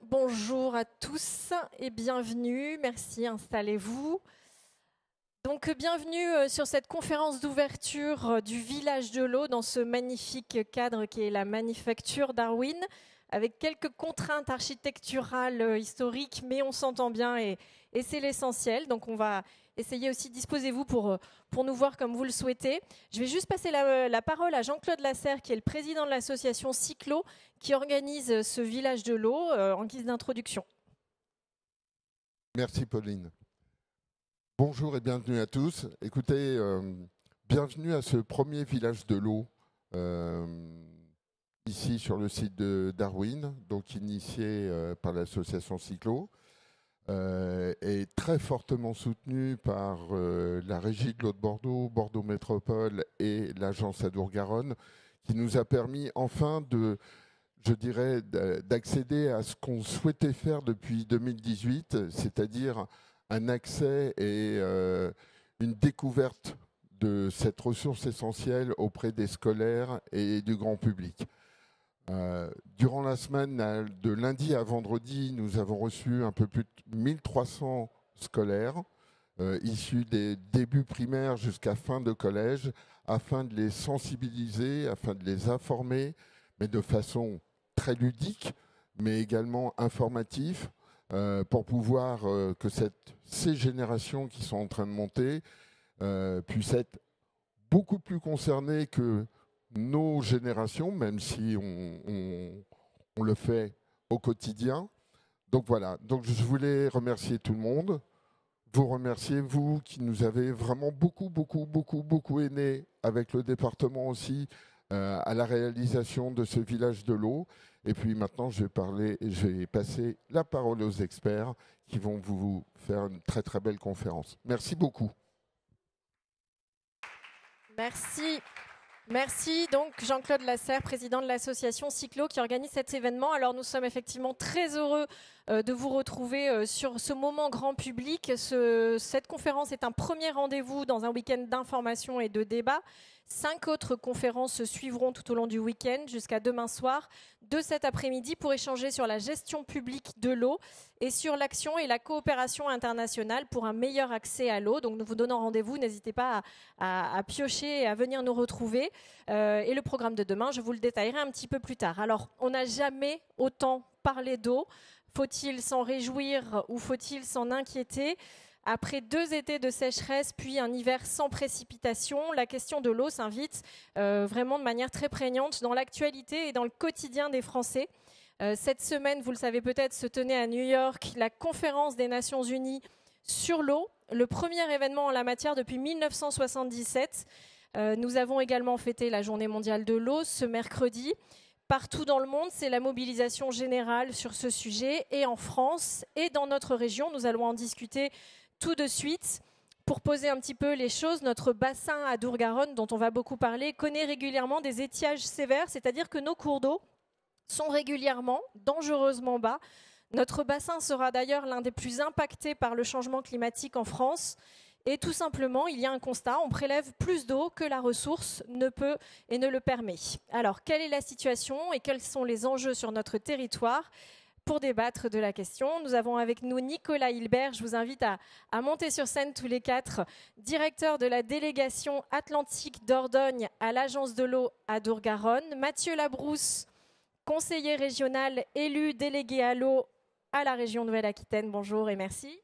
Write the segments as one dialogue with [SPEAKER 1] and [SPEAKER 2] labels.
[SPEAKER 1] bonjour à tous et bienvenue. Merci, installez-vous. Donc, bienvenue sur cette conférence d'ouverture du village de l'eau dans ce magnifique cadre qui est la Manufacture Darwin, avec quelques contraintes architecturales historiques, mais on s'entend bien et c'est l'essentiel. Donc, on va essayer aussi, disposez-vous pour nous voir comme vous le souhaitez. Je vais juste passer la parole à Jean-Claude Lasserre, qui est le président de l'association Cyclo, qui organise ce village de l'eau en guise d'introduction.
[SPEAKER 2] Merci Pauline. Bonjour et bienvenue à tous. Écoutez, bienvenue à ce premier village de l'eau ici sur le site de Darwin, donc initié par l'association Cyclo et très fortement soutenu par la Régie de l'eau de Bordeaux, Bordeaux Métropole et l'agence Adour-Garonne, qui nous a permis enfin d'accéder à ce qu'on souhaitait faire depuis 2018, c'est-à-dire un accès et une découverte de cette ressource essentielle auprès des scolaires et du grand public. Durant la semaine, de lundi à vendredi, nous avons reçu un peu plus de 1300 scolaires issus des débuts primaires jusqu'à fin de collège, afin de les sensibiliser, afin de les informer, mais de façon très ludique, mais également informatif, pour pouvoir que ces générations qui sont en train de monter puissent être beaucoup plus concernées que nos générations, même si on le fait au quotidien. Donc voilà, donc je voulais remercier tout le monde, vous remercier, vous qui nous avez vraiment beaucoup aidé avec le département aussi à la réalisation de ce village de l'eau. Et puis maintenant, je vais passer la parole aux experts qui vont vous faire une très très belle conférence. Merci beaucoup.
[SPEAKER 1] Merci. Merci donc Jean-Claude Lasserre, président de l'association Cyclo qui organise cet événement. Alors nous sommes effectivement très heureux de vous retrouver sur ce moment grand public. Cette conférence est un premier rendez-vous dans un week-end d'information et de débat. 5 autres conférences suivront tout au long du week-end jusqu'à demain soir, de cet après-midi, pour échanger sur la gestion publique de l'eau et sur l'action et la coopération internationale pour un meilleur accès à l'eau. Donc nous vous donnons rendez-vous, n'hésitez pas à piocher et à venir nous retrouver. Et le programme de demain, je vous le détaillerai un petit peu plus tard. Alors, on n'a jamais autant parlé d'eau. Faut-il s'en réjouir ou faut-il s'en inquiéter ? Après 2 étés de sécheresse, puis un hiver sans précipitation, la question de l'eau s'invite vraiment de manière très prégnante dans l'actualité et dans le quotidien des Français. Cette semaine, vous le savez peut-être, se tenait à New York la conférence des Nations Unies sur l'eau, le premier événement en la matière depuis 1977. Nous avons également fêté la Journée mondiale de l'eau ce mercredi. Partout dans le monde, c'est la mobilisation générale sur ce sujet. Et en France et dans notre région, nous allons en discuter tout de suite. Pour poser un petit peu les choses, notre bassin Adour-Garonne, dont on va beaucoup parler, connaît régulièrement des étiages sévères, c'est-à-dire que nos cours d'eau sont régulièrement dangereusement bas. Notre bassin sera d'ailleurs l'un des plus impactés par le changement climatique en France. Et tout simplement, il y a un constat, on prélève plus d'eau que la ressource ne peut et ne le permet. Alors, quelle est la situation et quels sont les enjeux sur notre territoire ? Pour débattre de la question, nous avons avec nous Nicolas Hilbert. Je vous invite à monter sur scène tous les 4, directeur de la délégation Atlantique Dordogne à l'Agence de l'eau Adour-Garonne. Mathieu Labrousse, conseiller régional élu délégué à l'eau à la région Nouvelle-Aquitaine. Bonjour et merci.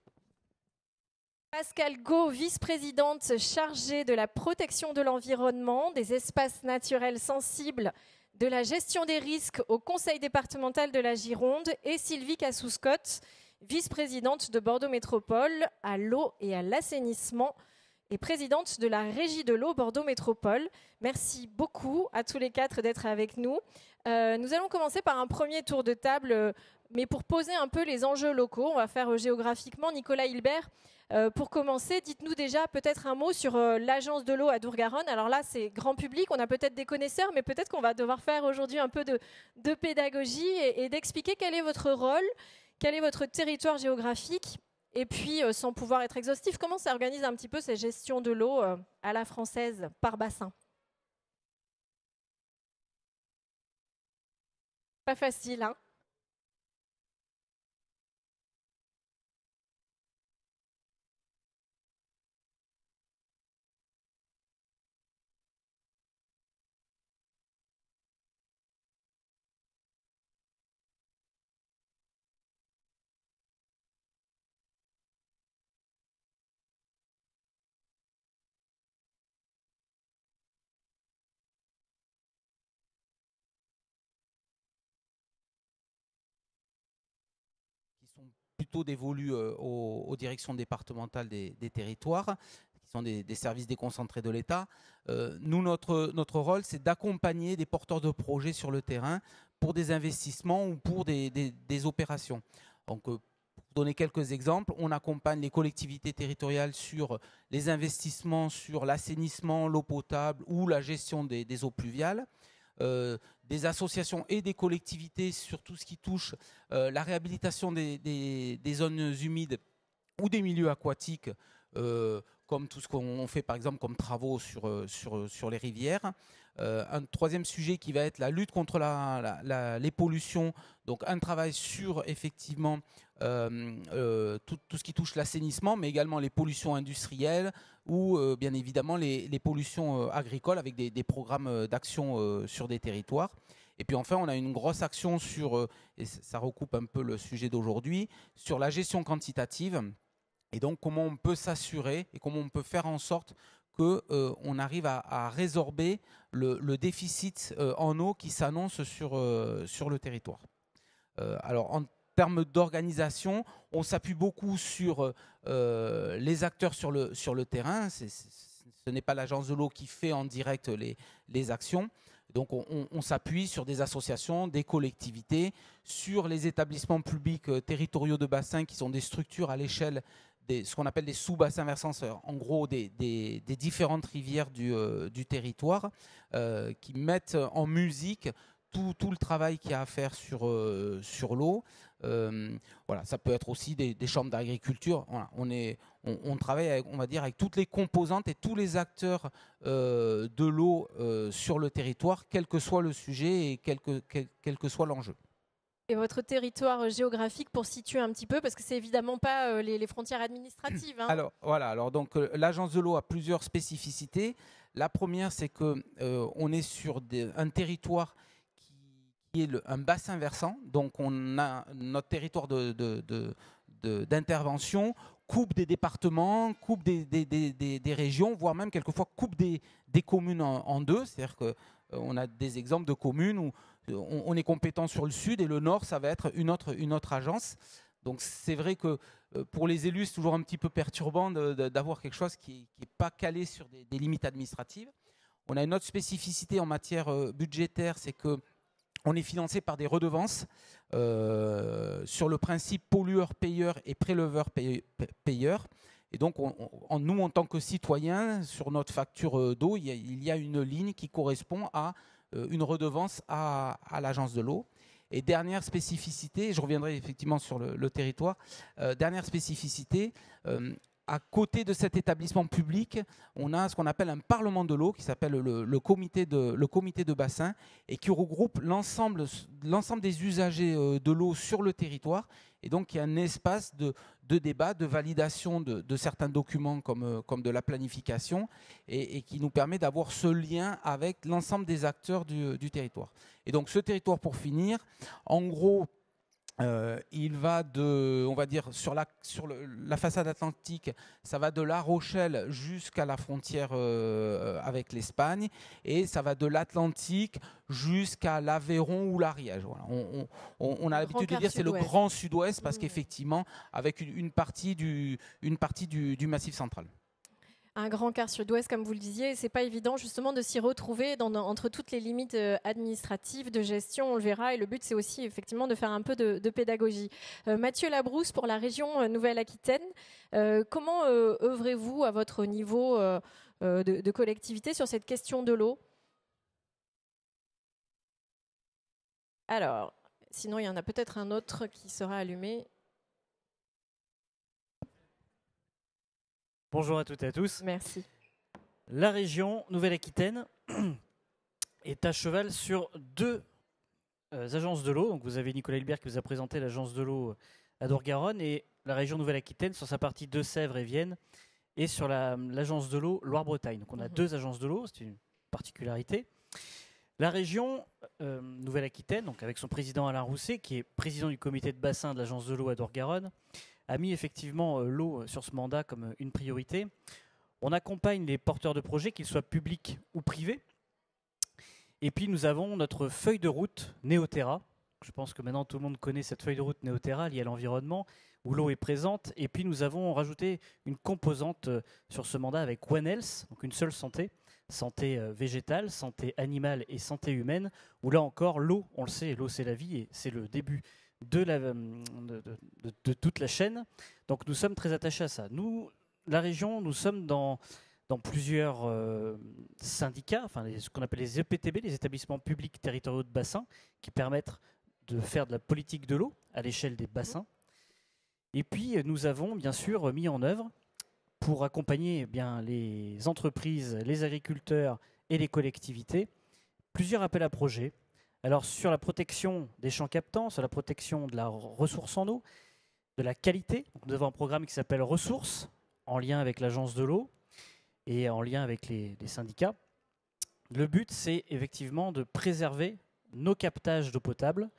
[SPEAKER 1] Pascal Gau, vice-présidente chargée de la protection de l'environnement, des espaces naturels sensibles, de la gestion des risques au Conseil départemental de la Gironde, et Sylvie Cassou-Scott, vice-présidente de Bordeaux Métropole à l'eau et à l'assainissement et présidente de la Régie de l'eau Bordeaux Métropole. Merci beaucoup à tous les 4 d'être avec nous. Nous allons commencer par un premier tour de table, mais pour poser un peu les enjeux locaux, on va faire géographiquement. Nicolas Hilbert, pour commencer, dites-nous déjà peut-être un mot sur l'agence de l'eau Adour-Garonne. Alors là, c'est grand public, on a peut-être des connaisseurs, mais peut-être qu'on va devoir faire aujourd'hui un peu de pédagogie et d'expliquer quel est votre rôle, quel est votre territoire géographique, et puis, sans pouvoir être exhaustif, comment ça organise un petit peu cette gestion de l'eau à la française par bassin ? Pas facile, hein ?
[SPEAKER 3] plutôt dévolus aux directions départementales des territoires, qui sont des services déconcentrés de l'État. Nous, notre rôle, c'est d'accompagner des porteurs de projets sur le terrain pour des investissements ou pour des opérations. Donc, pour donner quelques exemples, on accompagne les collectivités territoriales sur les investissements sur l'assainissement, l'eau potable ou la gestion des eaux pluviales. Des associations et des collectivités sur tout ce qui touche la réhabilitation des zones humides ou des milieux aquatiques, comme tout ce qu'on fait par exemple comme travaux sur les rivières. Un troisième sujet qui va être la lutte contre les pollutions, donc un travail sur effectivement tout ce qui touche l'assainissement, mais également les pollutions industrielles ou bien évidemment les pollutions agricoles avec des programmes d'action sur des territoires. Et puis enfin, on a une grosse action sur, et ça recoupe un peu le sujet d'aujourd'hui, sur la gestion quantitative. Et donc, comment on peut s'assurer et comment on peut faire en sorte qu'on arrive à résorber le déficit en eau qui s'annonce sur le territoire. Alors, en termes d'organisation, on s'appuie beaucoup sur les acteurs sur le terrain. Ce n'est pas l'agence de l'eau qui fait en direct les actions. Donc, on s'appuie sur des associations, des collectivités, sur les établissements publics territoriaux de bassin qui sont des structures à l'échelle ce qu'on appelle des sous-bassins versants, en gros des différentes rivières du territoire, qui mettent en musique tout le travail qu'il y a à faire sur l'eau. Voilà, ça peut être aussi des chambres d'agriculture. Voilà, on travaille avec toutes les composantes et tous les acteurs de l'eau sur le territoire, quel que soit le sujet et quel que soit l'enjeu.
[SPEAKER 1] Et votre territoire géographique, pour situer un petit peu, parce que c'est évidemment pas les frontières administratives. Hein.
[SPEAKER 3] Alors voilà, donc l'agence de l'eau a plusieurs spécificités. La première, c'est que on est sur un territoire qui est un bassin versant. Donc on a notre territoire d'intervention coupe des départements, coupe des régions, voire même quelquefois coupe des communes en deux. C'est-à-dire qu'on a des exemples de communes où on est compétent sur le sud et le nord, ça va être une autre agence. Donc c'est vrai que pour les élus, c'est toujours un petit peu perturbant d'avoir quelque chose qui n'est pas calé sur des limites administratives. On a une autre spécificité en matière budgétaire, c'est qu'on est financé par des redevances sur le principe pollueur-payeur et préleveur-payeur. Et donc, nous, en tant que citoyens, sur notre facture d'eau, il y a une ligne qui correspond à une redevance à l'agence de l'eau. Et dernière spécificité, je reviendrai effectivement sur le territoire, dernière spécificité, à côté de cet établissement public, on a ce qu'on appelle un parlement de l'eau qui s'appelle le comité de bassin et qui regroupe l'ensemble des usagers de l'eau sur le territoire. Et donc, il y a un espace de débat, de validation de certains documents comme de la planification et qui nous permet d'avoir ce lien avec l'ensemble des acteurs du territoire. Et donc, ce territoire, pour finir, en gros, il va on va dire, sur la façade atlantique, ça va de La Rochelle jusqu'à la frontière avec l'Espagne, et ça va de l'Atlantique jusqu'à l'Aveyron ou l'Ariège. Voilà. On a l'habitude de dire c'est le grand sud-ouest parce qu'effectivement, avec une partie du Massif central.
[SPEAKER 1] Un grand quart sud-ouest, comme vous le disiez, c'est pas évident justement de s'y retrouver entre toutes les limites administratives, de gestion, on le verra, et le but c'est aussi effectivement de faire un peu de pédagogie. Mathieu Labrousse, pour la région Nouvelle-Aquitaine, comment œuvrez-vous à votre niveau de collectivité sur cette question de l'eau? Alors, sinon il y en a peut-être un autre qui sera allumé.
[SPEAKER 4] Bonjour à toutes et à tous.
[SPEAKER 1] Merci.
[SPEAKER 4] La région Nouvelle-Aquitaine est à cheval sur deux agences de l'eau. Donc vous avez Nicolas Hilbert qui vous a présenté l'agence de l'eau à Dour-Garonne, et la région Nouvelle-Aquitaine sur sa partie Deux-Sèvres et Vienne et sur l'agence de l'eau Loire-Bretagne. Donc on a deux agences de l'eau, c'est une particularité. La région Nouvelle-Aquitaine, donc avec son président Alain Rousset, qui est président du comité de bassin de l'agence de l'eau à Dour-Garonne, a mis effectivement l'eau sur ce mandat comme une priorité. On accompagne les porteurs de projets, qu'ils soient publics ou privés. Et puis nous avons notre feuille de route Néoterra. je pense que maintenant tout le monde connaît cette feuille de route Néoterra liée à l'environnement, où l'eau est présente. Et puis nous avons rajouté une composante sur ce mandat avec One Health, donc une seule santé, santé végétale, santé animale et santé humaine, où là encore l'eau, on le sait, l'eau c'est la vie et c'est le début de toute la chaîne. Donc nous sommes très attachés à ça. Nous, la région, nous sommes dans plusieurs syndicats, enfin ce qu'on appelle les EPTB, les établissements publics territoriaux de bassin, qui permettent de faire de la politique de l'eau à l'échelle des bassins. Et puis nous avons bien sûr mis en œuvre, pour accompagner bien les entreprises, les agriculteurs et les collectivités, plusieurs appels à projets. Alors sur la protection des champs captants, sur la protection de la ressource en eau, de la qualité, donc nous avons un programme qui s'appelle Ressources, en lien avec l'agence de l'eau et en lien avec les syndicats. Le but, c'est effectivement de préserver nos captages d'eau potable.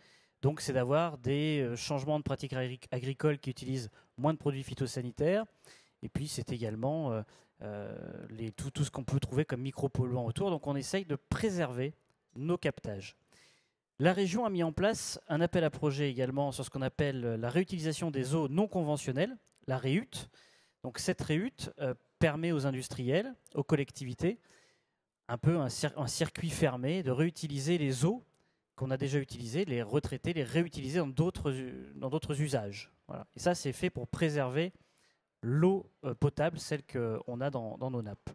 [SPEAKER 4] Donc c'est d'avoir des changements de pratiques agricoles qui utilisent moins de produits phytosanitaires. Et puis c'est également tout ce qu'on peut trouver comme micropolluants autour. Donc on essaye de préserver nos captages. La région a mis en place un appel à projet également sur ce qu'on appelle la réutilisation des eaux non conventionnelles, la REUT. Donc cette REUT permet aux industriels, aux collectivités, un peu un circuit fermé de réutiliser les eaux qu'on a déjà utilisées, les retraiter, les réutiliser dans d'autres usages. Voilà. Et ça, c'est fait pour préserver l'eau potable, celle qu'on a dans nos nappes.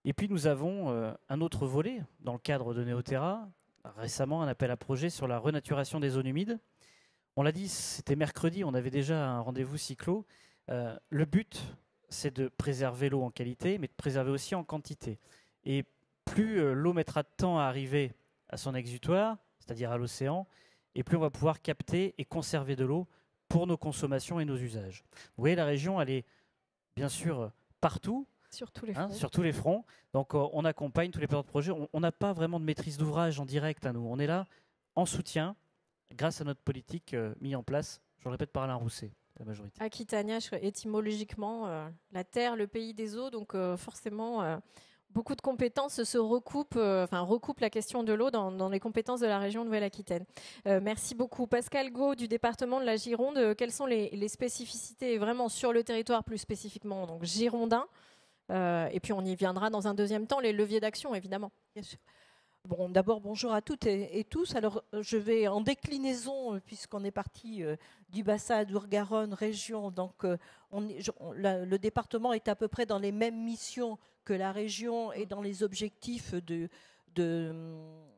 [SPEAKER 4] Et puis nous avons un autre volet dans le cadre de Néoterra, récemment un appel à projet sur la renaturation des zones humides. On l'a dit, c'était mercredi, on avait déjà un rendez-vous cyclo. Le but, c'est de préserver l'eau en qualité, mais de préserver aussi en quantité. Et plus l'eau mettra de temps à arriver à son exutoire, c'est-à-dire à l'océan, et plus on va pouvoir capter et conserver de l'eau pour nos consommations et nos usages. Vous voyez, la région, elle est bien sûr partout,
[SPEAKER 1] sur tous les fronts.
[SPEAKER 4] Sur tous les fronts. Donc on accompagne tous les porteurs de projets. On n'a pas vraiment de maîtrise d'ouvrage en direct à nous. On est là en soutien grâce à notre politique mise en place, je le répète, par Alain Rousset, la majorité.
[SPEAKER 1] Aquitania, étymologiquement, la terre, le pays des eaux, donc forcément, beaucoup de compétences se recoupent la question de l'eau dans les compétences de la région Nouvelle-Aquitaine. Merci beaucoup. Pascal Gau du département de la Gironde, quelles sont les spécificités vraiment sur le territoire, plus spécifiquement donc girondin, et puis on y viendra dans un deuxième temps, les leviers d'action évidemment.
[SPEAKER 5] Bien sûr. Bon, d'abord, bonjour à toutes et tous. Alors, je vais en déclinaison, puisqu'on est parti du bassin Adour-Garonne, région. Donc, le département est à peu près dans les mêmes missions que la région et dans les objectifs de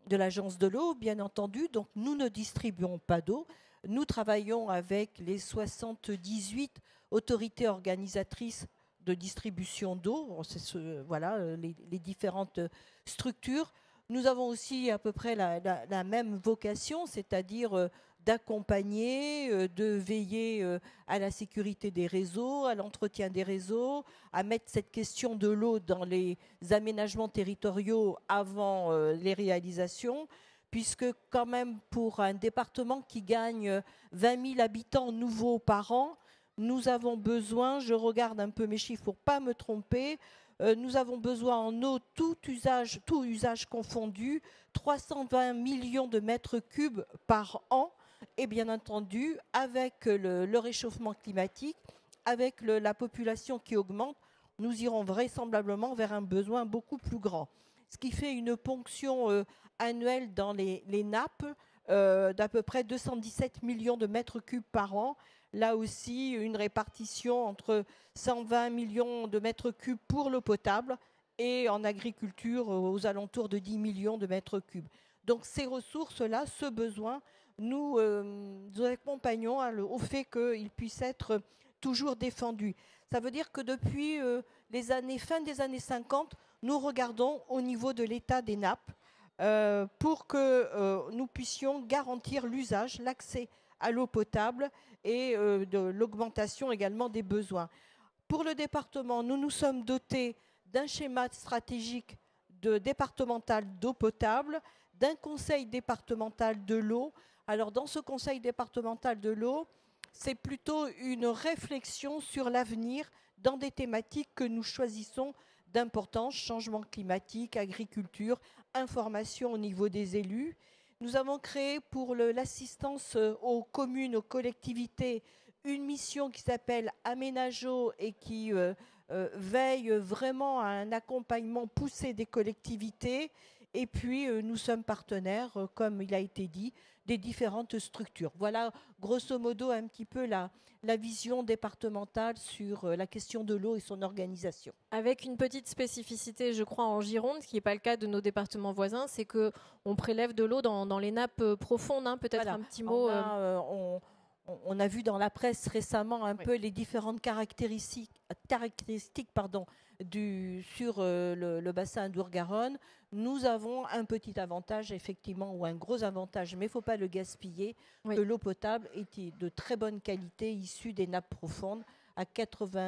[SPEAKER 5] l'agence de l'eau, bien entendu. Donc, nous ne distribuons pas d'eau. Nous travaillons avec les 78 autorités organisatrices de distribution d'eau. Voilà, les différentes structures. Nous avons aussi à peu près la même vocation, c'est-à-dire d'accompagner, de veiller à la sécurité des réseaux, à l'entretien des réseaux, à mettre cette question de l'eau dans les aménagements territoriaux avant les réalisations, puisque quand même pour un département qui gagne 20 000 habitants nouveaux par an, nous avons besoin, je regarde un peu mes chiffres pour ne pas me tromper, nous avons besoin en eau, tout usage confondu, 320 millions de mètres cubes par an. Et bien entendu, avec le réchauffement climatique, avec la population qui augmente, nous irons vraisemblablement vers un besoin beaucoup plus grand. Ce qui fait une ponction annuelle dans les nappes d'à peu près 217 millions de mètres cubes par an. Là aussi, une répartition entre 120 millions de mètres cubes pour l'eau potable et en agriculture aux alentours de 10 millions de mètres cubes. Donc ces ressources-là, ce besoin, nous accompagnons au fait qu'il puisse être toujours défendu. Ça veut dire que depuis fin des années 50, nous regardons au niveau de l'état des nappes pour que nous puissions garantir l'usage, l'accès à l'eau potable et de l'augmentation également des besoins. Pour le département, nous nous sommes dotés d'un schéma stratégique départemental d'eau potable, d'un conseil départemental de l'eau. Alors dans ce conseil départemental de l'eau, c'est plutôt une réflexion sur l'avenir dans des thématiques que nous choisissons d'importance, changement climatique, agriculture, information au niveau des élus. Nous avons créé pour l'assistance aux communes, aux collectivités, une mission qui s'appelle Aménageo et qui veille vraiment à un accompagnement poussé des collectivités. Et puis, nous sommes partenaires, comme il a été dit, des différentes structures. Voilà, grosso modo, un petit peu la vision départementale sur la question de l'eau et son organisation.
[SPEAKER 1] Avec une petite spécificité, je crois, en Gironde, ce qui n'est pas le cas de nos départements voisins, c'est qu'on prélève de l'eau dans les nappes profondes. Hein. Peut-être
[SPEAKER 5] Voilà.
[SPEAKER 1] un petit mot.
[SPEAKER 5] On a vu dans la presse récemment un peu les différentes caractéristiques sur le bassin d'Our-Garonne. Nous avons un petit avantage, effectivement, ou un gros avantage, mais il ne faut pas le gaspiller, que l'eau potable est de très bonne qualité, issue des nappes profondes, à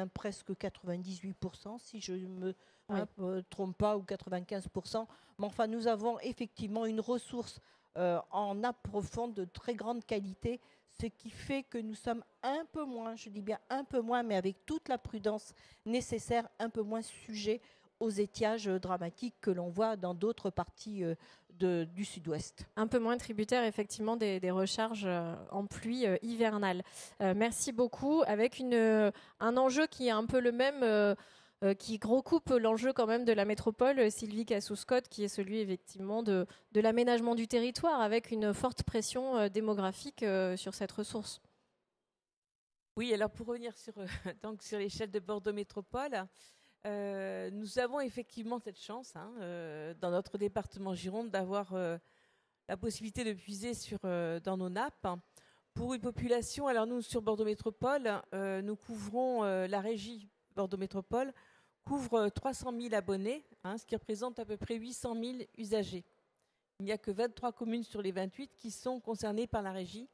[SPEAKER 5] presque 98%, si je ne me trompe pas, ou 95%. Mais enfin, nous avons effectivement une ressource en nappe profonde de très grande qualité, ce qui fait que nous sommes un peu moins, je dis bien un peu moins, mais avec toute la prudence nécessaire, un peu moins sujets aux étiages dramatiques que l'on voit dans d'autres parties du sud-ouest.
[SPEAKER 1] Un peu moins tributaire effectivement des recharges en pluie hivernale. Merci beaucoup. Avec un enjeu qui est un peu le même, qui recoupe l'enjeu quand même de la métropole, Sylvie Cassou-Scott, qui est celui effectivement de l'aménagement du territoire, avec une forte pression démographique sur cette ressource.
[SPEAKER 6] Oui, alors pour revenir sur l'échelle de Bordeaux Métropole, nous avons effectivement cette chance dans notre département Gironde d'avoir la possibilité de puiser dans nos nappes. Pour une population, alors nous sur Bordeaux Métropole, nous couvrons la régie Bordeaux Métropole couvre 300 000 abonnés, ce qui représente à peu près 800 000 usagers. Il n'y a que 23 communes sur les 28 qui sont concernées par la régie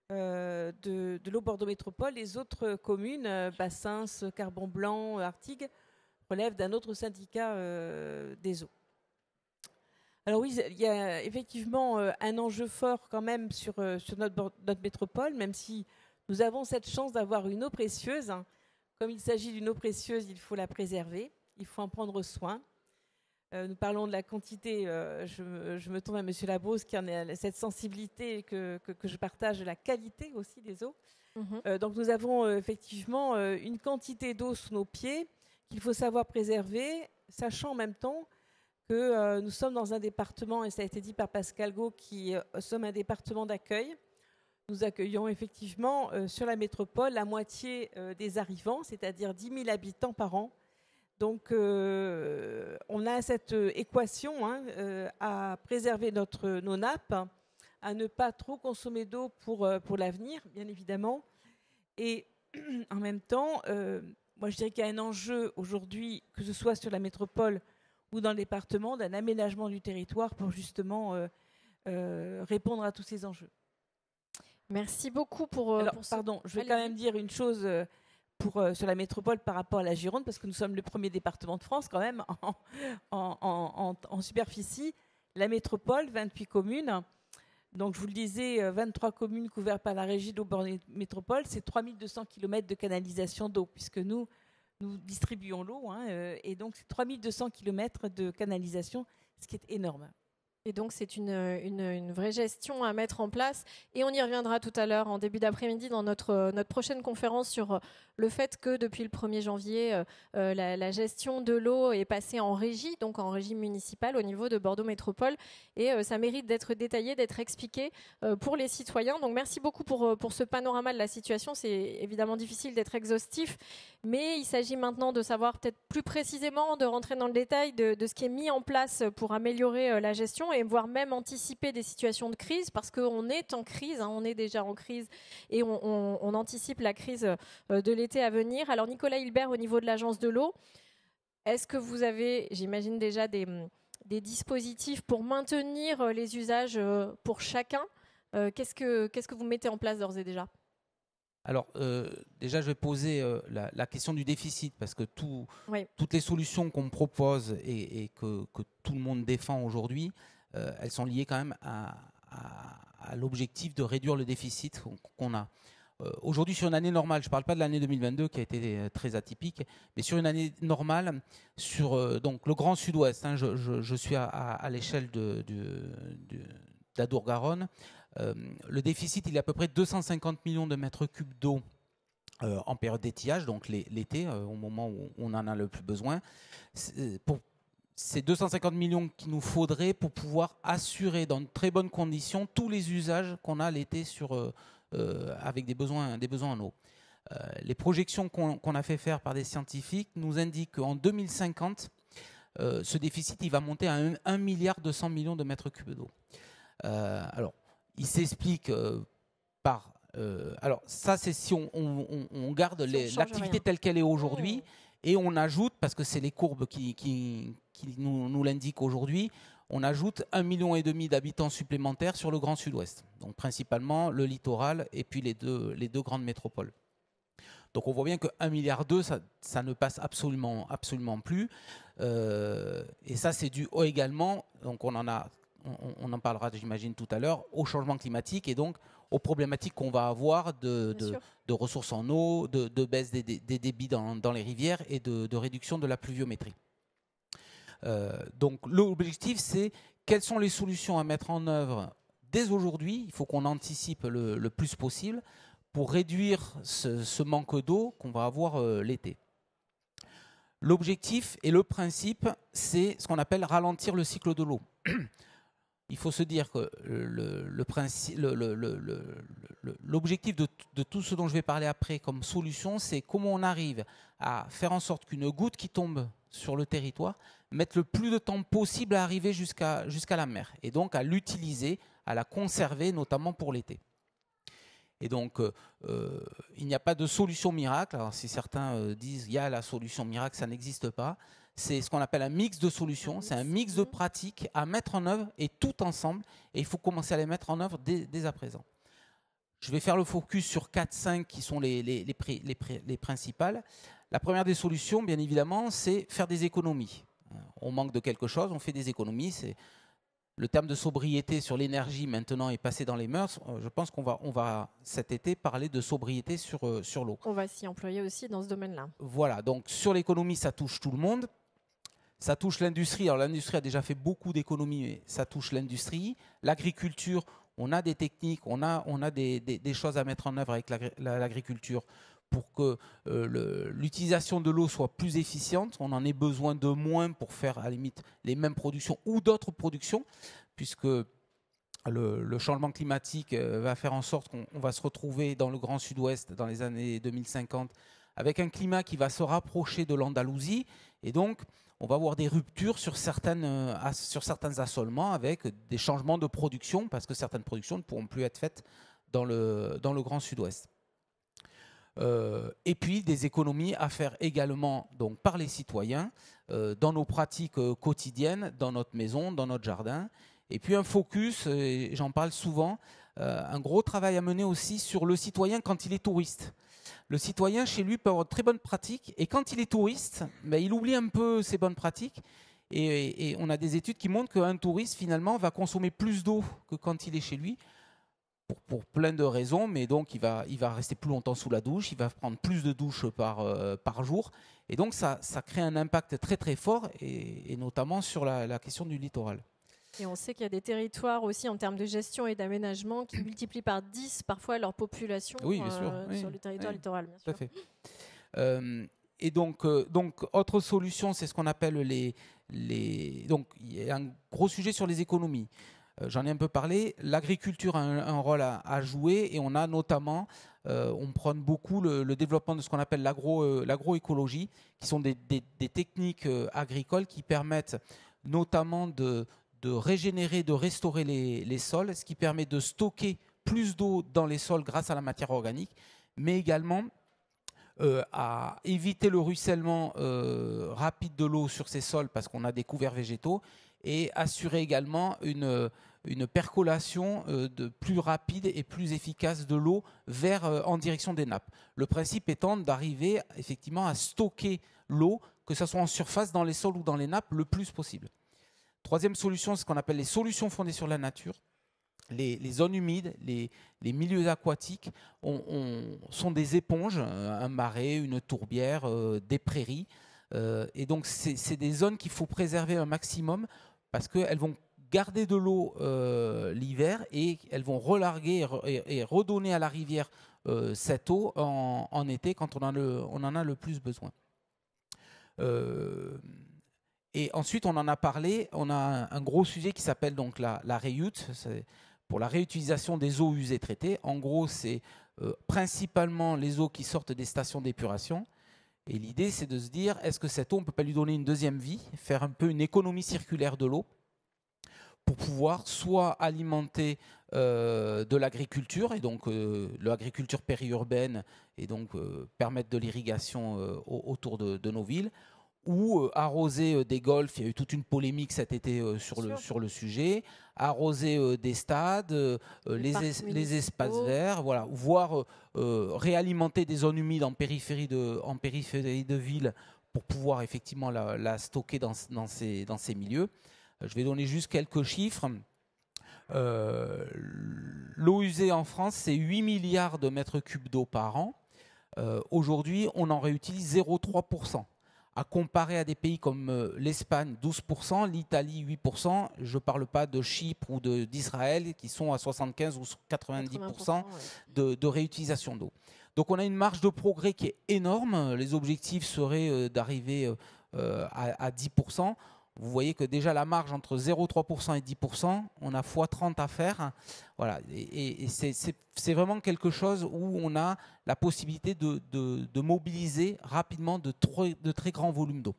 [SPEAKER 6] de l'eau Bordeaux Métropole. Les autres communes, Bassins, Carbon Blanc, Artigues, relèvent d'un autre syndicat des eaux. Alors oui, il y a effectivement un enjeu fort quand même sur notre métropole, même si nous avons cette chance d'avoir une eau précieuse. Comme il s'agit d'une eau précieuse, il faut la préserver, il faut en prendre soin. Nous parlons de la quantité, je me tourne à M. Labose qui en a cette sensibilité que je partage, de la qualité aussi des eaux. Donc nous avons effectivement une quantité d'eau sous nos pieds qu'il faut savoir préserver, sachant en même temps que nous sommes dans un département, et ça a été dit par Pascal Gau, qui sommes un département d'accueil. Nous accueillons effectivement sur la métropole la moitié des arrivants, c'est-à-dire 10 000 habitants par an. Donc on a cette équation à préserver nos nappes, à ne pas trop consommer d'eau pour l'avenir, bien évidemment. Et en même temps, moi je dirais qu'il y a un enjeu aujourd'hui, que ce soit sur la métropole ou dans le département, d'un aménagement du territoire pour justement répondre à tous ces enjeux.
[SPEAKER 1] Merci beaucoup pour
[SPEAKER 6] pardon, je vais quand même dire une chose sur la métropole par rapport à la Gironde, parce que nous sommes le premier département de France quand même en superficie. La métropole, 28 communes. Donc je vous le disais, 23 communes couvertes par la régie d'eau Bordeaux Métropole, c'est 3200 km de canalisation d'eau, puisque nous distribuons l'eau, et donc c'est 3200 km de canalisation, ce qui est énorme.
[SPEAKER 1] Et donc, c'est une vraie gestion à mettre en place. Et on y reviendra tout à l'heure, en début d'après-midi, dans notre prochaine conférence sur le fait que depuis le 1er janvier, la gestion de l'eau est passée en régie, donc en régie municipale au niveau de Bordeaux Métropole. Et ça mérite d'être détaillé, d'être expliqué pour les citoyens. Donc, merci beaucoup pour ce panorama de la situation. C'est évidemment difficile d'être exhaustif, mais il s'agit maintenant de savoir peut-être plus précisément, de rentrer dans le détail de ce qui est mis en place pour améliorer la gestion et voire même anticiper des situations de crise, parce qu'on est en crise, on est déjà en crise et on anticipe la crise de l'été à venir. Alors Nicolas Hilbert, au niveau de l'agence de l'eau, est-ce que vous avez, j'imagine déjà, des dispositifs pour maintenir les usages pour chacun? Qu'est-ce que vous mettez en place d'ores et déjà?
[SPEAKER 3] Alors, déjà, je vais poser la question du déficit, parce que toutes les solutions qu'on me propose et que tout le monde défend aujourd'hui, elles sont liées quand même à l'objectif de réduire le déficit qu'on a. Aujourd'hui, sur une année normale, je ne parle pas de l'année 2022 qui a été très atypique, mais sur une année normale, sur donc le Grand Sud-Ouest, je suis à l'échelle d'Adour-Garonne. Le déficit, il est à peu près 250 millions de mètres cubes d'eau en période d'étiage, donc l'été, au moment où on en a le plus besoin. C'est 250 millions qu'il nous faudrait pour pouvoir assurer dans de très bonnes conditions tous les usages qu'on a l'été avec des besoins en eau. Les projections qu'on a fait faire par des scientifiques nous indiquent qu'en 2050, ce déficit il va monter à 1,2 milliard de mètres cubes d'eau. Alors, il s'explique par... alors, ça, c'est si on garde l'activité telle qu'elle est aujourd'hui, et on ajoute, parce que c'est les courbes qui nous l'indiquent aujourd'hui, on ajoute 1,5 million d'habitants supplémentaires sur le Grand Sud-Ouest. Donc, principalement le littoral et puis les deux grandes métropoles. Donc on voit bien que 1,2 milliard, ça ne passe absolument plus. Et ça, c'est dû également, donc on en parlera, j'imagine, tout à l'heure, au changement climatique et donc aux problématiques qu'on va avoir de ressources en eau, de baisse des débits dans les rivières et de réduction de la pluviométrie. Donc l'objectif, c'est quelles sont les solutions à mettre en œuvre dès aujourd'hui. Il faut qu'on anticipe le plus possible pour réduire ce manque d'eau qu'on va avoir l'été. L'objectif et le principe, c'est ce qu'on appelle ralentir le cycle de l'eau. Il faut se dire que l'objectif de tout ce dont je vais parler après comme solution, c'est comment on arrive à faire en sorte qu'une goutte qui tombe sur le territoire mette le plus de temps possible à arriver jusqu'à la mer, et donc à l'utiliser, à la conserver, notamment pour l'été. Et donc, il n'y a pas de solution miracle. Alors, si certains disent qu'il y a la solution miracle, ça n'existe pas. C'est ce qu'on appelle un mix de solutions. C'est un mix de pratiques à mettre en œuvre et tout ensemble. Et il faut commencer à les mettre en œuvre dès à présent. Je vais faire le focus sur 4-5 qui sont les principales. La première des solutions, bien évidemment, c'est faire des économies. On manque de quelque chose, on fait des économies. Le terme de sobriété sur l'énergie maintenant est passé dans les mœurs. Je pense qu'on va cet été parler de sobriété sur l'eau.
[SPEAKER 1] On va s'y employer aussi dans ce domaine-là.
[SPEAKER 3] Voilà, donc sur l'économie, ça touche tout le monde. Ça touche l'industrie. Alors l'industrie a déjà fait beaucoup d'économies, mais ça touche l'industrie. L'agriculture, on a des techniques, on a des choses à mettre en œuvre avec l'agriculture pour que l'utilisation de l'eau soit plus efficiente. On en ait besoin de moins pour faire à la limite les mêmes productions ou d'autres productions, puisque le changement climatique va faire en sorte qu'on va se retrouver dans le Grand Sud-Ouest dans les années 2050 avec un climat qui va se rapprocher de l'Andalousie, et donc on va avoir des ruptures sur certains assolements avec des changements de production, parce que certaines productions ne pourront plus être faites dans le Grand Sud-Ouest. Et puis des économies à faire également donc, par les citoyens dans nos pratiques quotidiennes, dans notre maison, dans notre jardin. Et puis un focus, et j'en parle souvent, un gros travail à mener aussi sur le citoyen quand il est touriste. Le citoyen, chez lui, peut avoir de très bonnes pratiques, et quand il est touriste, il oublie un peu ses bonnes pratiques. Et on a des études qui montrent qu'un touriste, finalement, va consommer plus d'eau que quand il est chez lui, pour plein de raisons, mais donc il va rester plus longtemps sous la douche, il va prendre plus de douches par jour, et donc ça crée un impact très très fort, et notamment sur la question du littoral.
[SPEAKER 1] Et on sait qu'il y a des territoires aussi en termes de gestion et d'aménagement qui multiplient par 10 parfois leur population
[SPEAKER 3] oui, bien sûr,
[SPEAKER 1] sur le territoire littoral. Bien sûr.
[SPEAKER 3] Tout à fait. Et donc, autre solution, c'est ce qu'on appelle donc il y a un gros sujet sur les économies. J'en ai un peu parlé. L'agriculture a un rôle à jouer, et on a notamment, on prône beaucoup le développement de ce qu'on appelle l'agroécologie, qui sont des techniques agricoles qui permettent notamment de régénérer, de restaurer les sols, ce qui permet de stocker plus d'eau dans les sols grâce à la matière organique, mais également à éviter le ruissellement rapide de l'eau sur ces sols parce qu'on a des couverts végétaux, et assurer également une percolation plus rapide et plus efficace de l'eau en direction des nappes. Le principe étant d'arriver effectivement à stocker l'eau, que ce soit en surface, dans les sols ou dans les nappes, le plus possible. Troisième solution, c'est ce qu'on appelle les solutions fondées sur la nature. Les zones humides, les milieux aquatiques sont des éponges, un marais, une tourbière, des prairies. Et donc, c'est des zones qu'il faut préserver un maximum, parce qu'elles vont garder de l'eau l'hiver et elles vont relarguer et redonner à la rivière cette eau en été quand on en a le plus besoin. Et ensuite, on en a parlé, on a un gros sujet qui s'appelle donc la reuse, c'est pour la réutilisation des eaux usées traitées. En gros, c'est principalement les eaux qui sortent des stations d'épuration. Et l'idée, c'est de se dire, est-ce que cette eau, on ne peut pas lui donner une deuxième vie, faire un peu une économie circulaire de l'eau pour pouvoir soit alimenter de l'agriculture, et donc l'agriculture périurbaine, et donc permettre de l'irrigation autour de nos villes, ou arroser des golfs. Il y a eu toute une polémique cet été sur le sujet. Arroser des stades, les espaces verts, voilà, voire réalimenter des zones humides en périphérie de ville pour pouvoir effectivement la stocker dans ces milieux. Je vais donner juste quelques chiffres. L'eau usée en France, c'est 8 milliards de mètres cubes d'eau par an. Aujourd'hui, on en réutilise 0,3%. À comparer à des pays comme l'Espagne, 12%, l'Italie, 8%. Je ne parle pas de Chypre ou d'Israël qui sont à 75 ou 90% de réutilisation d'eau. Donc on a une marge de progrès qui est énorme. Les objectifs seraient d'arriver à 10%. Vous voyez que déjà la marge entre 0,3% et 10%, on a x30 à faire. Voilà. Et c'est vraiment quelque chose où on a la possibilité de mobiliser rapidement de très grands volumes d'eau.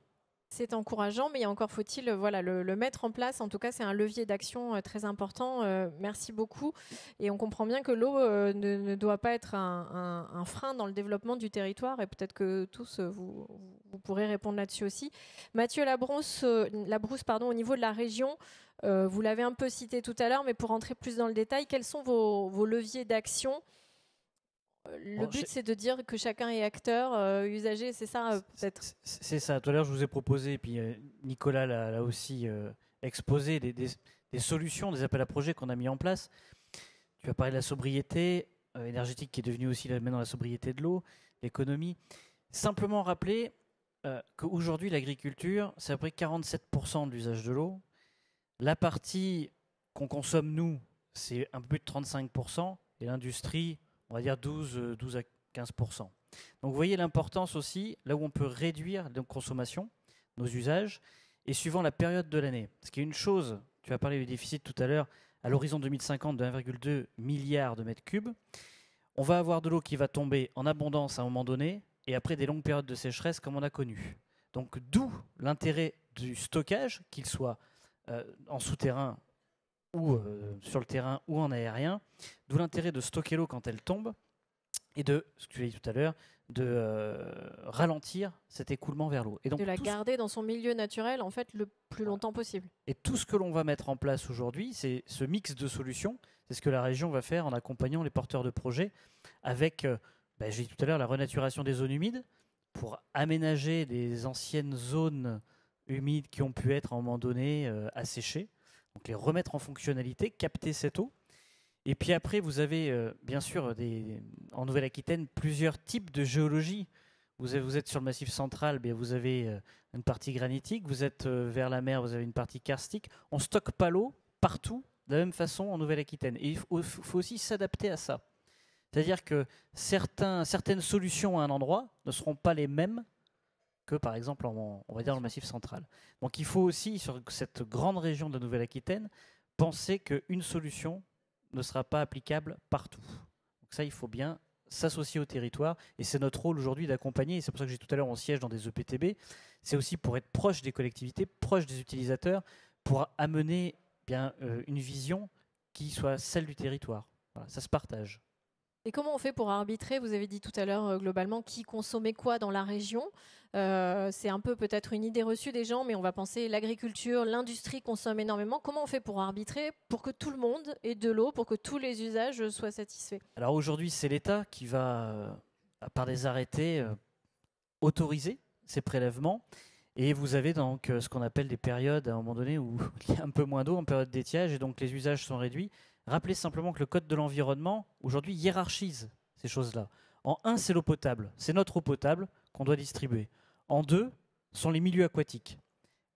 [SPEAKER 1] C'est encourageant, mais encore faut-il le mettre en place. En tout cas, c'est un levier d'action très important. Merci beaucoup. Et on comprend bien que l'eau ne doit pas être un frein dans le développement du territoire. Et peut-être que tous, vous pourrez répondre là-dessus aussi. Mathieu Labrousse, au niveau de la région, vous l'avez un peu cité tout à l'heure, mais pour rentrer plus dans le détail, quels sont vos leviers d'action ? Le but, c'est de dire que chacun est acteur, usager, c'est ça peut-être.
[SPEAKER 4] C'est ça. Tout à l'heure, je vous ai proposé, et puis Nicolas l'a aussi exposé, des solutions, des appels à projets qu'on a mis en place. Tu as parlé de la sobriété énergétique qui est devenue aussi maintenant la sobriété de l'eau, l'économie. Simplement rappeler qu'aujourd'hui, l'agriculture, c'est à peu près 47% de l'usage de l'eau. La partie qu'on consomme, nous, c'est un peu plus de 35%, et l'industrie, on va dire 12 à 15%. Donc vous voyez l'importance aussi, là où on peut réduire nos consommations, nos usages, et suivant la période de l'année. Parce qu'il y a une chose, tu as parlé du déficit tout à l'heure, à l'horizon 2050 de 1,2 milliard de mètres cubes, on va avoir de l'eau qui va tomber en abondance à un moment donné, et après des longues périodes de sécheresse comme on a connu. Donc d'où l'intérêt du stockage, qu'il soit en souterrain, ou sur le terrain ou en aérien, d'où l'intérêt de stocker l'eau quand elle tombe et de, ce que tu as dit tout à l'heure, de ralentir cet écoulement vers l'eau. Et donc,
[SPEAKER 1] de la garder dans son milieu naturel en fait le plus longtemps possible.
[SPEAKER 4] Et tout ce que l'on va mettre en place aujourd'hui, c'est ce mix de solutions. C'est ce que la région va faire en accompagnant les porteurs de projets avec, j'ai dit tout à l'heure, la renaturation des zones humides pour aménager des anciennes zones humides qui ont pu être à un moment donné asséchées. Donc les remettre en fonctionnalité, capter cette eau. Et puis après, vous avez bien sûr en Nouvelle-Aquitaine plusieurs types de géologie. Vous êtes sur le Massif central, vous avez une partie granitique. Vous êtes vers la mer, vous avez une partie karstique. On ne stocke pas l'eau partout de la même façon en Nouvelle-Aquitaine. Et il faut aussi s'adapter à ça. C'est-à-dire que certaines solutions à un endroit ne seront pas les mêmes que par exemple on va dire dans le Massif central. Donc il faut aussi, sur cette grande région de la Nouvelle-Aquitaine, penser qu'une solution ne sera pas applicable partout. Donc ça, il faut bien s'associer au territoire, et c'est notre rôle aujourd'hui d'accompagner, et c'est pour ça que j'ai dit tout à l'heure, on siège dans des EPTB, c'est aussi pour être proche des collectivités, proche des utilisateurs, pour amener une vision qui soit celle du territoire. Voilà, ça se partage.
[SPEAKER 1] Et comment on fait pour arbitrer? Vous avez dit tout à l'heure globalement qui consommait quoi dans la région. C'est un peu peut-être une idée reçue des gens, mais on va penser l'agriculture, l'industrie consomme énormément. Comment on fait pour arbitrer pour que tout le monde ait de l'eau, pour que tous les usages soient satisfaits?
[SPEAKER 4] Alors aujourd'hui, c'est l'État qui va, par des arrêtés, autoriser ces prélèvements. Et vous avez donc ce qu'on appelle des périodes à un moment donné où il y a un peu moins d'eau, en période d'étiage, et donc les usages sont réduits. Rappelez simplement que le Code de l'environnement, aujourd'hui, hiérarchise ces choses-là. En 1, c'est l'eau potable. C'est notre eau potable qu'on doit distribuer. En 2, sont les milieux aquatiques.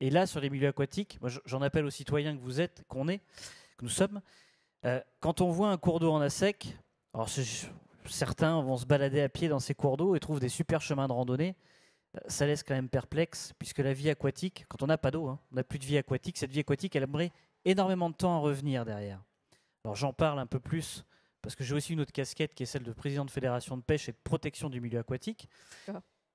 [SPEAKER 4] Et là, sur les milieux aquatiques, moi, j'en appelle aux citoyens que vous êtes, que nous sommes. Quand on voit un cours d'eau en a sec, alors certains vont se balader à pied dans ces cours d'eau et trouvent des super chemins de randonnée. Ça laisse quand même perplexe, puisque la vie aquatique, quand on n'a pas d'eau, on n'a plus de vie aquatique, cette vie aquatique, elle aimerait énormément de temps à revenir derrière. Alors j'en parle un peu plus, parce que j'ai aussi une autre casquette qui est celle de président de fédération de pêche et de protection du milieu aquatique.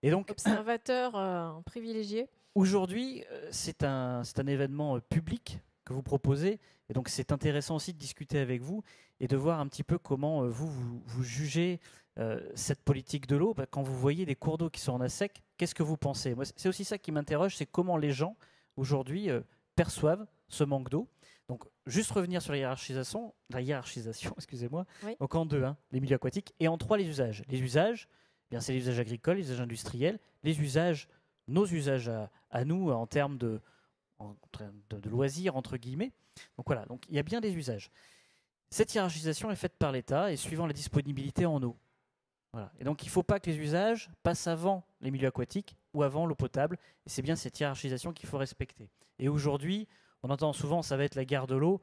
[SPEAKER 4] Et donc,
[SPEAKER 1] observateur privilégié.
[SPEAKER 4] Aujourd'hui, c'est un événement public que vous proposez, et donc c'est intéressant aussi de discuter avec vous et de voir un petit peu comment vous jugez cette politique de l'eau. Quand vous voyez des cours d'eau qui sont en sec, qu'est-ce que vous pensez? Moi, c'est aussi ça qui m'interroge, c'est comment les gens aujourd'hui perçoivent ce manque d'eau. Donc, juste revenir sur la hiérarchisation, excusez-moi.
[SPEAKER 1] Oui.
[SPEAKER 4] Donc en 2, les milieux aquatiques, et en 3, les usages. Les usages, c'est les usages agricoles, les usages industriels, les usages, nos usages à nous en termes de loisirs, entre guillemets. Donc voilà, donc il y a bien des usages. Cette hiérarchisation est faite par l'État et suivant la disponibilité en eau. Voilà. Et donc il ne faut pas que les usages passent avant les milieux aquatiques ou avant l'eau potable. Et c'est bien cette hiérarchisation qu'il faut respecter. Et aujourd'hui, on entend souvent ça va être la guerre de l'eau.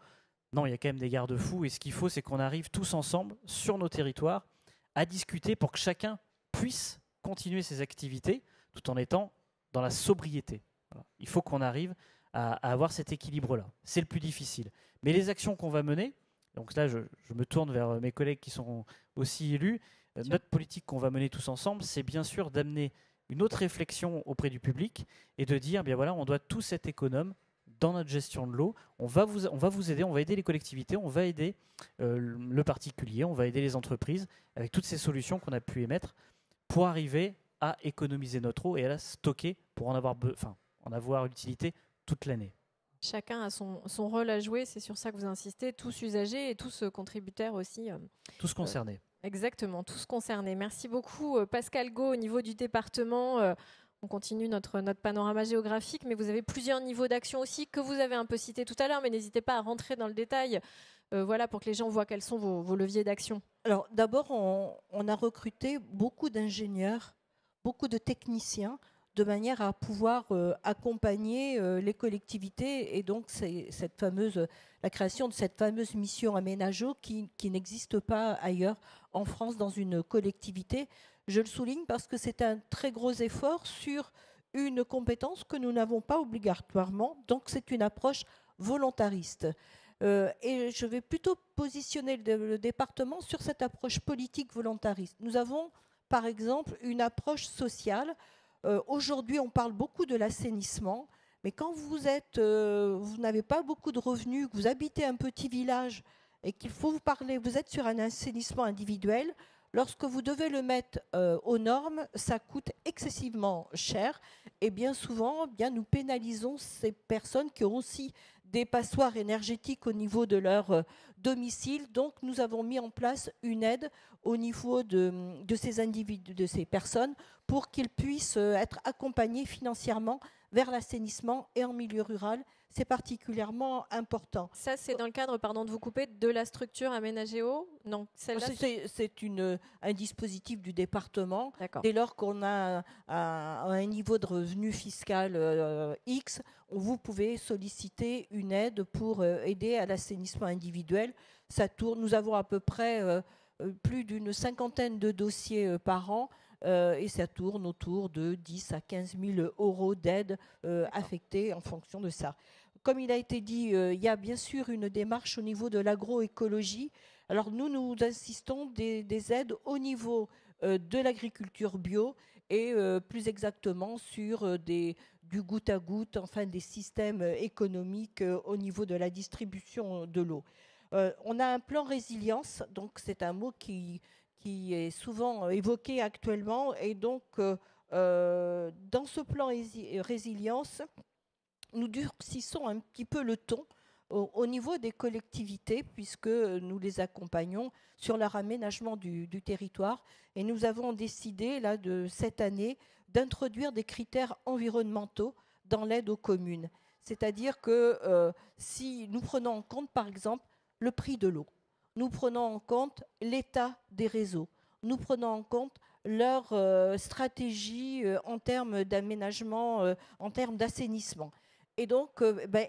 [SPEAKER 4] Non, il y a quand même des garde-fous. Et ce qu'il faut, c'est qu'on arrive tous ensemble sur nos territoires à discuter pour que chacun puisse continuer ses activités tout en étant dans la sobriété. Voilà. Il faut qu'on arrive à avoir cet équilibre-là. C'est le plus difficile. Mais les actions qu'on va mener, donc là je me tourne vers mes collègues qui sont aussi élus, notre politique qu'on va mener tous ensemble, c'est bien sûr d'amener une autre réflexion auprès du public et de dire, bien voilà, on doit tous être économes dans notre gestion de l'eau. On va vous aider, on va aider les collectivités, on va aider le particulier, on va aider les entreprises avec toutes ces solutions qu'on a pu émettre pour arriver à économiser notre eau et à la stocker pour en avoir utilité toute l'année.
[SPEAKER 1] Chacun a son rôle à jouer, c'est sur ça que vous insistez, tous usagers et tous contributeurs aussi.
[SPEAKER 4] Tous concernés.
[SPEAKER 1] Exactement, tous concernés. Merci beaucoup Pascal Gau au niveau du département. On continue notre panorama géographique, mais vous avez plusieurs niveaux d'action aussi que vous avez un peu cités tout à l'heure, mais n'hésitez pas à rentrer dans le détail voilà, pour que les gens voient quels sont vos leviers d'action.
[SPEAKER 5] Alors d'abord, on a recruté beaucoup d'ingénieurs, beaucoup de techniciens, de manière à pouvoir accompagner les collectivités et donc la création de cette fameuse mission aménageo qui n'existe pas ailleurs en France dans une collectivité. Je le souligne parce que c'est un très gros effort sur une compétence que nous n'avons pas obligatoirement, donc c'est une approche volontariste. Et je vais plutôt positionner le département sur cette approche politique volontariste. Nous avons par exemple une approche sociale. Aujourd'hui, on parle beaucoup de l'assainissement, mais quand vous n'avez pas beaucoup de revenus, que vous habitez un petit village et qu'il faut vous êtes sur un assainissement individuel, lorsque vous devez le mettre aux normes, ça coûte excessivement cher et bien souvent, nous pénalisons ces personnes qui ont aussi des passoires énergétiques au niveau de leur domicile. Donc, nous avons mis en place une aide au niveau de ces individus, de ces personnes, pour qu'ils puissent être accompagnés financièrement vers l'assainissement et en milieu rural. C'est particulièrement important.
[SPEAKER 1] Ça, c'est dans le cadre, pardon de vous couper, de la structure aménagéo? Non, celle-là,
[SPEAKER 5] c'est un dispositif du département. Dès lors qu'on a un niveau de revenu fiscal X, vous pouvez solliciter une aide pour aider à l'assainissement individuel. Ça tourne. Nous avons à peu près plus d'une cinquantaine de dossiers par an. Et ça tourne autour de 10 à 15 000 euros d'aide affectée en fonction de ça. Comme il a été dit, il y a bien sûr une démarche au niveau de l'agroécologie. Alors nous insistons des aides au niveau de l'agriculture bio et plus exactement sur du goutte à goutte, enfin des systèmes économiques au niveau de la distribution de l'eau. On a un plan résilience, donc c'est un mot qui est souvent évoqué actuellement. Et donc, dans ce plan résilience, nous durcissons un petit peu le ton au niveau des collectivités, puisque nous les accompagnons sur leur aménagement du territoire. Et nous avons décidé, de cette année, d'introduire des critères environnementaux dans l'aide aux communes. C'est-à-dire que si nous prenons en compte, par exemple, le prix de l'eau, nous prenons en compte l'état des réseaux, nous prenons en compte leur stratégie en termes d'aménagement, en termes d'assainissement. Et donc,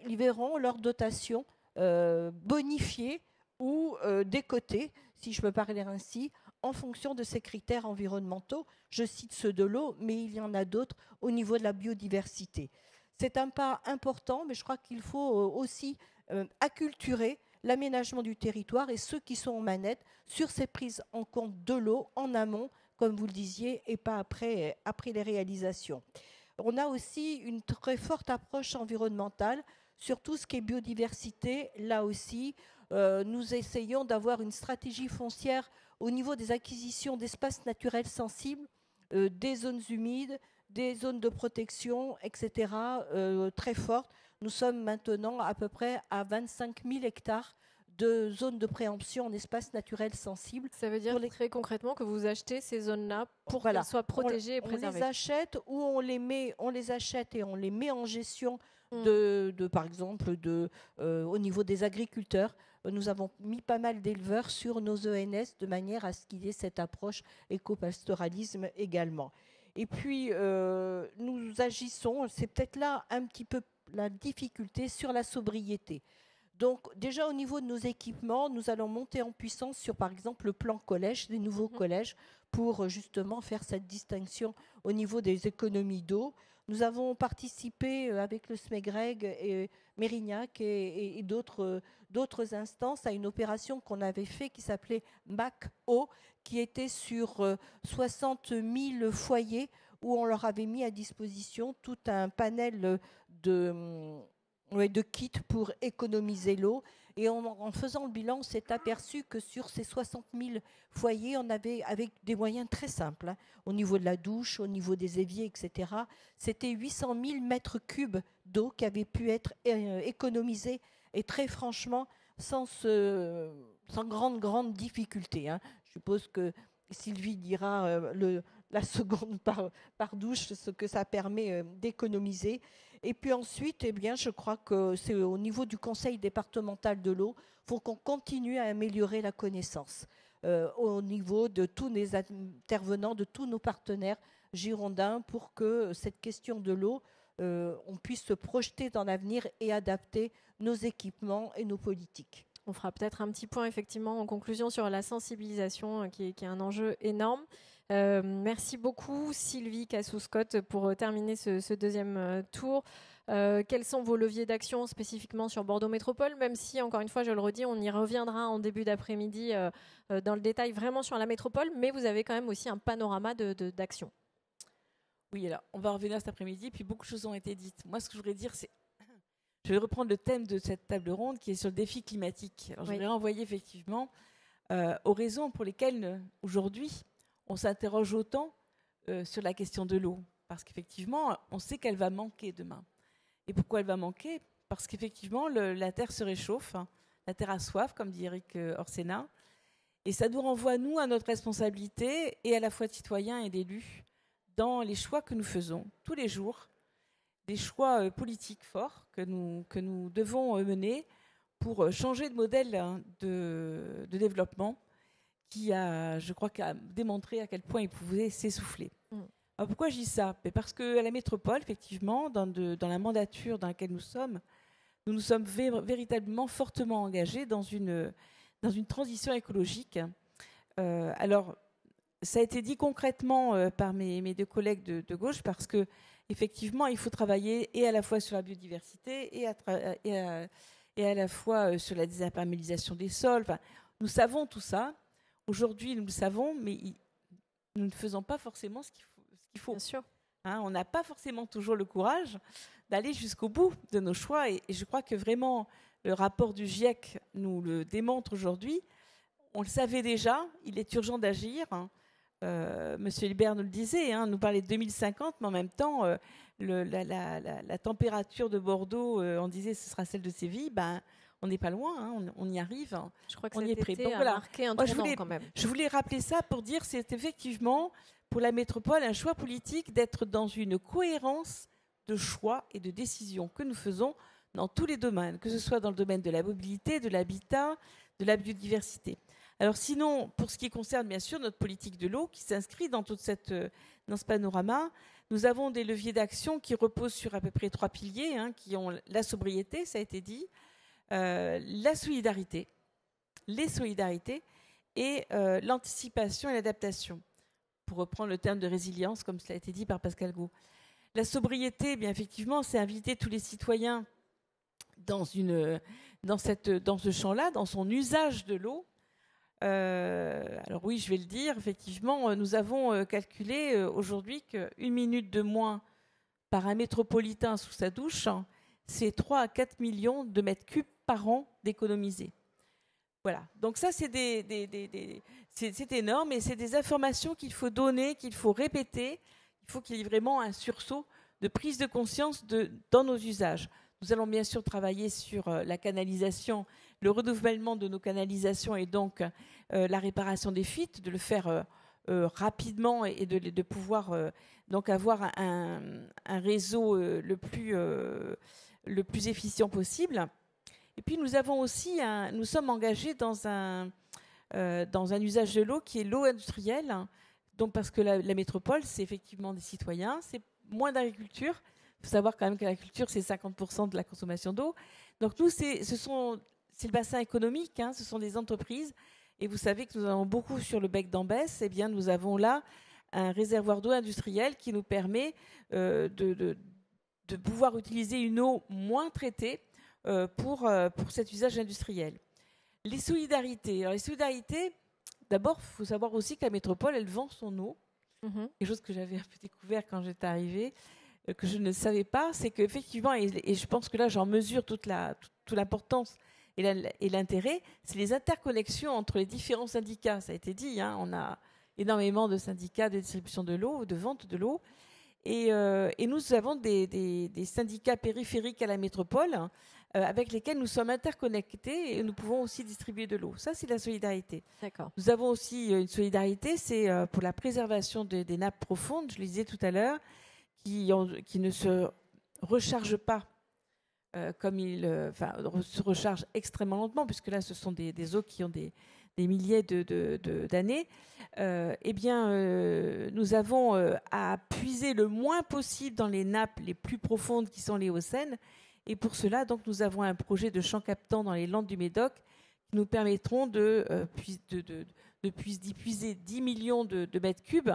[SPEAKER 5] ils verront leur dotation bonifiée ou décotée, si je peux parler ainsi, en fonction de ces critères environnementaux. Je cite ceux de l'eau, mais il y en a d'autres au niveau de la biodiversité. C'est un pas important, mais je crois qu'il faut aussi acculturer l'aménagement du territoire et ceux qui sont aux manettes sur ces prises en compte de l'eau en amont, comme vous le disiez, et pas après les réalisations. On a aussi une très forte approche environnementale sur tout ce qui est biodiversité. Là aussi, nous essayons d'avoir une stratégie foncière au niveau des acquisitions d'espaces naturels sensibles, des zones humides, des zones de protection, etc., très fortes. Nous sommes maintenant à peu près à 25 000 hectares de zones de préemption en espaces naturels sensibles.
[SPEAKER 1] Ça veut dire très concrètement que vous achetez ces zones-là pour qu'elles soient protégées et préservées.
[SPEAKER 5] On les achète ou on les achète et on les met en gestion par exemple, au niveau des agriculteurs. Nous avons mis pas mal d'éleveurs sur nos ENS de manière à ce qu'il y ait cette approche éco-pastoralisme également. Et puis, nous agissons, c'est peut-être là un petit peu la difficulté sur la sobriété. Donc, déjà au niveau de nos équipements, nous allons monter en puissance sur, par exemple, le plan collège, des nouveaux collèges, pour justement faire cette distinction au niveau des économies d'eau. Nous avons participé avec le SMEGREG et Mérignac et d'autres instances à une opération qu'on avait faite qui s'appelait MAC-Eau, qui était sur 60 000 foyers où on leur avait mis à disposition tout un panel de kits pour économiser l'eau. Et en faisant le bilan, on s'est aperçu que sur ces 60 000 foyers, on avait, avec des moyens très simples, au niveau de la douche, au niveau des éviers, etc., c'était 800 000 mètres cubes d'eau qui avaient pu être économisés, et très franchement, sans grande difficulté. Je suppose que Sylvie dira la seconde par douche, ce que ça permet d'économiser. Et puis ensuite, je crois que c'est au niveau du conseil départemental de l'eau, il faut qu'on continue à améliorer la connaissance au niveau de tous les intervenants, de tous nos partenaires girondins, pour que cette question de l'eau, on puisse se projeter dans l'avenir et adapter nos équipements et nos politiques.
[SPEAKER 1] On fera peut-être un petit point effectivement en conclusion sur la sensibilisation qui est un enjeu énorme. Merci beaucoup Sylvie Cassou-Scott pour terminer ce deuxième tour. Quels sont vos leviers d'action spécifiquement sur Bordeaux Métropole, même si, encore une fois, je le redis, on y reviendra en début d'après-midi dans le détail vraiment sur la métropole, mais vous avez quand même aussi un panorama d'action.
[SPEAKER 6] Oui, alors on va revenir cet après-midi, puis beaucoup de choses ont été dites. Moi, ce que je voudrais dire, c'est je vais reprendre le thème de cette table ronde qui est sur le défi climatique. Alors, je voudrais renvoyer effectivement aux raisons pour lesquelles aujourd'hui on s'interroge autant sur la question de l'eau. Parce qu'effectivement, on sait qu'elle va manquer demain. Et pourquoi elle va manquer ? Parce qu'effectivement, la Terre se réchauffe, la Terre a soif, comme dit Eric Orsena. Et ça nous renvoie, nous, à notre responsabilité, et à la fois de citoyens et d'élus, dans les choix que nous faisons tous les jours, des choix politiques forts que nous devons mener pour changer de modèle de développement qui a, je crois, démontré à quel point il pouvait s'essouffler. Alors pourquoi je dis ça ? Parce qu'à la métropole, effectivement, dans la mandature dans laquelle nous nous sommes véritablement fortement engagés dans une transition écologique. Alors, ça a été dit concrètement par mes deux collègues de gauche, parce que effectivement, il faut travailler et à la fois sur la biodiversité et à la fois sur la désimperméabilisation des sols. Enfin, nous savons tout ça. Aujourd'hui, nous le savons, mais nous ne faisons pas forcément ce qu'il faut.
[SPEAKER 1] Bien sûr.
[SPEAKER 6] On n'a pas forcément toujours le courage d'aller jusqu'au bout de nos choix. Et je crois que vraiment, le rapport du GIEC nous le démontre aujourd'hui. On le savait déjà, il est urgent d'agir. Monsieur Hilbert nous le disait, nous parlait de 2050, mais en même temps, la température de Bordeaux, on disait ce sera celle de Séville, on n'est pas loin, on y arrive.
[SPEAKER 1] Je crois que
[SPEAKER 6] on y est prêt.
[SPEAKER 1] Donc, voilà. Marqué un tournant quand même.
[SPEAKER 6] Je voulais rappeler ça pour dire que c'est effectivement, pour la métropole, un choix politique d'être dans une cohérence de choix et de décisions que nous faisons dans tous les domaines, que ce soit dans le domaine de la mobilité, de l'habitat, de la biodiversité. Alors sinon, pour ce qui concerne bien sûr notre politique de l'eau, qui s'inscrit dans tout dans ce panorama, nous avons des leviers d'action qui reposent sur à peu près 3 piliers, qui ont la sobriété, ça a été dit, la solidarité, les solidarités et l'anticipation et l'adaptation, pour reprendre le terme de résilience, comme cela a été dit par Pascal Gaud. La sobriété, bien effectivement, c'est inviter tous les citoyens dans ce champ-là, dans son usage de l'eau. Alors oui, je vais le dire, effectivement, nous avons calculé aujourd'hui qu'une minute de moins par un métropolitain sous sa douche, c'est 3 à 4 millions de mètres cubes par an d'économisés. Voilà, donc ça c'est c'est énorme et c'est des informations qu'il faut donner, qu'il faut répéter. Il faut qu'il y ait vraiment un sursaut de prise de conscience dans nos usages. Nous allons bien sûr travailler sur la canalisation, le renouvellement de nos canalisations et donc la réparation des fuites, de le faire rapidement et de pouvoir donc avoir un réseau le plus efficient possible. Et puis nous avons aussi nous sommes engagés dans un usage de l'eau qui est l'eau industrielle. Donc parce que la métropole, c'est effectivement des citoyens, c'est moins d'agriculture. Il faut savoir quand même que l'agriculture, c'est 50% de la consommation d'eau. Donc nous, c'est le bassin économique, ce sont des entreprises. Et vous savez que nous avons beaucoup sur le bec d'Ambès. Eh bien, nous avons là un réservoir d'eau industrielle qui nous permet de pouvoir utiliser une eau moins traitée pour cet usage industriel. Les solidarités. Alors les solidarités, d'abord, il faut savoir aussi que la métropole, elle vend son eau. Quelque chose que j'avais un peu découvert quand j'étais arrivée, que je ne savais pas, c'est qu'effectivement, et je pense que là, j'en mesure toute l'importance et l'intérêt, c'est les interconnexions entre les différents syndicats. Ça a été dit, on a énormément de syndicats de distribution de l'eau, de vente de l'eau. Et nous avons des syndicats périphériques à la métropole avec lesquels nous sommes interconnectés et nous pouvons aussi distribuer de l'eau. Ça, c'est la solidarité.
[SPEAKER 1] D'accord.
[SPEAKER 6] Nous avons aussi une solidarité, c'est pour la préservation des nappes profondes, je le disais tout à l'heure, qui ne se rechargent pas se rechargent extrêmement lentement, puisque là, ce sont des eaux qui ont des milliers d'années. Nous avons à puiser le moins possible dans les nappes les plus profondes qui sont l'éocène. Et pour cela, donc, nous avons un projet de champ captant dans les Landes du Médoc qui nous permettront d'y puiser 10 millions de mètres cubes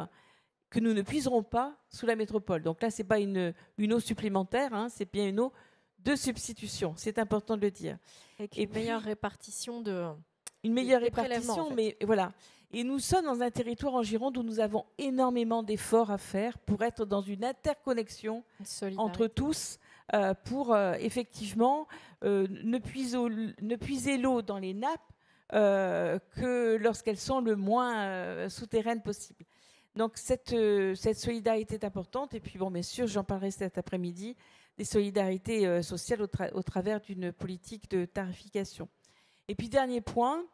[SPEAKER 6] que nous ne puiserons pas sous la métropole. Donc là, ce n'est pas une eau supplémentaire, c'est bien une eau de substitution. C'est important de le dire.
[SPEAKER 1] Avec une meilleure répartition
[SPEAKER 6] une meilleure répartition, en fait. Mais voilà. Et nous sommes dans un territoire en Gironde où nous avons énormément d'efforts à faire pour être dans une interconnexion entre tous, pour effectivement ne puiser l'eau dans les nappes que lorsqu'elles sont le moins souterraines possible. Donc cette solidarité est importante. Et puis bon, bien sûr, j'en parlerai cet après-midi, des solidarités sociales au travers d'une politique de tarification. Et puis dernier point,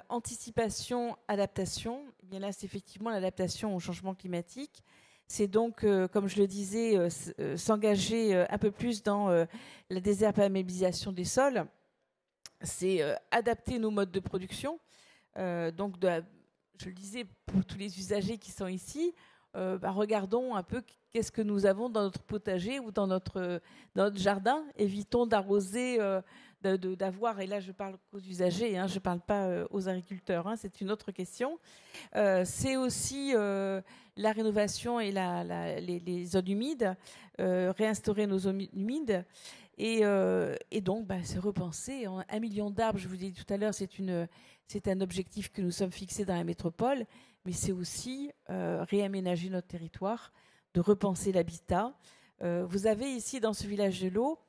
[SPEAKER 6] anticipation, adaptation. Eh bien là, c'est effectivement l'adaptation au changement climatique. C'est donc, comme je le disais, s'engager un peu plus dans la désherbamisation des sols. C'est adapter nos modes de production. Donc, je le disais, pour tous les usagers qui sont ici, regardons un peu qu'est-ce que nous avons dans notre potager ou dans notre jardin. Évitons d'arroser, d'avoir, et là je parle aux usagers, je ne parle pas aux agriculteurs, c'est une autre question. C'est aussi la rénovation et les zones humides, réinstaurer nos zones humides. Et donc, se repenser. 1 million d'arbres, je vous ai dit tout à l'heure, c'est un objectif que nous sommes fixés dans la métropole, mais c'est aussi réaménager notre territoire, de repenser l'habitat. Vous avez ici, dans ce village de l'eau,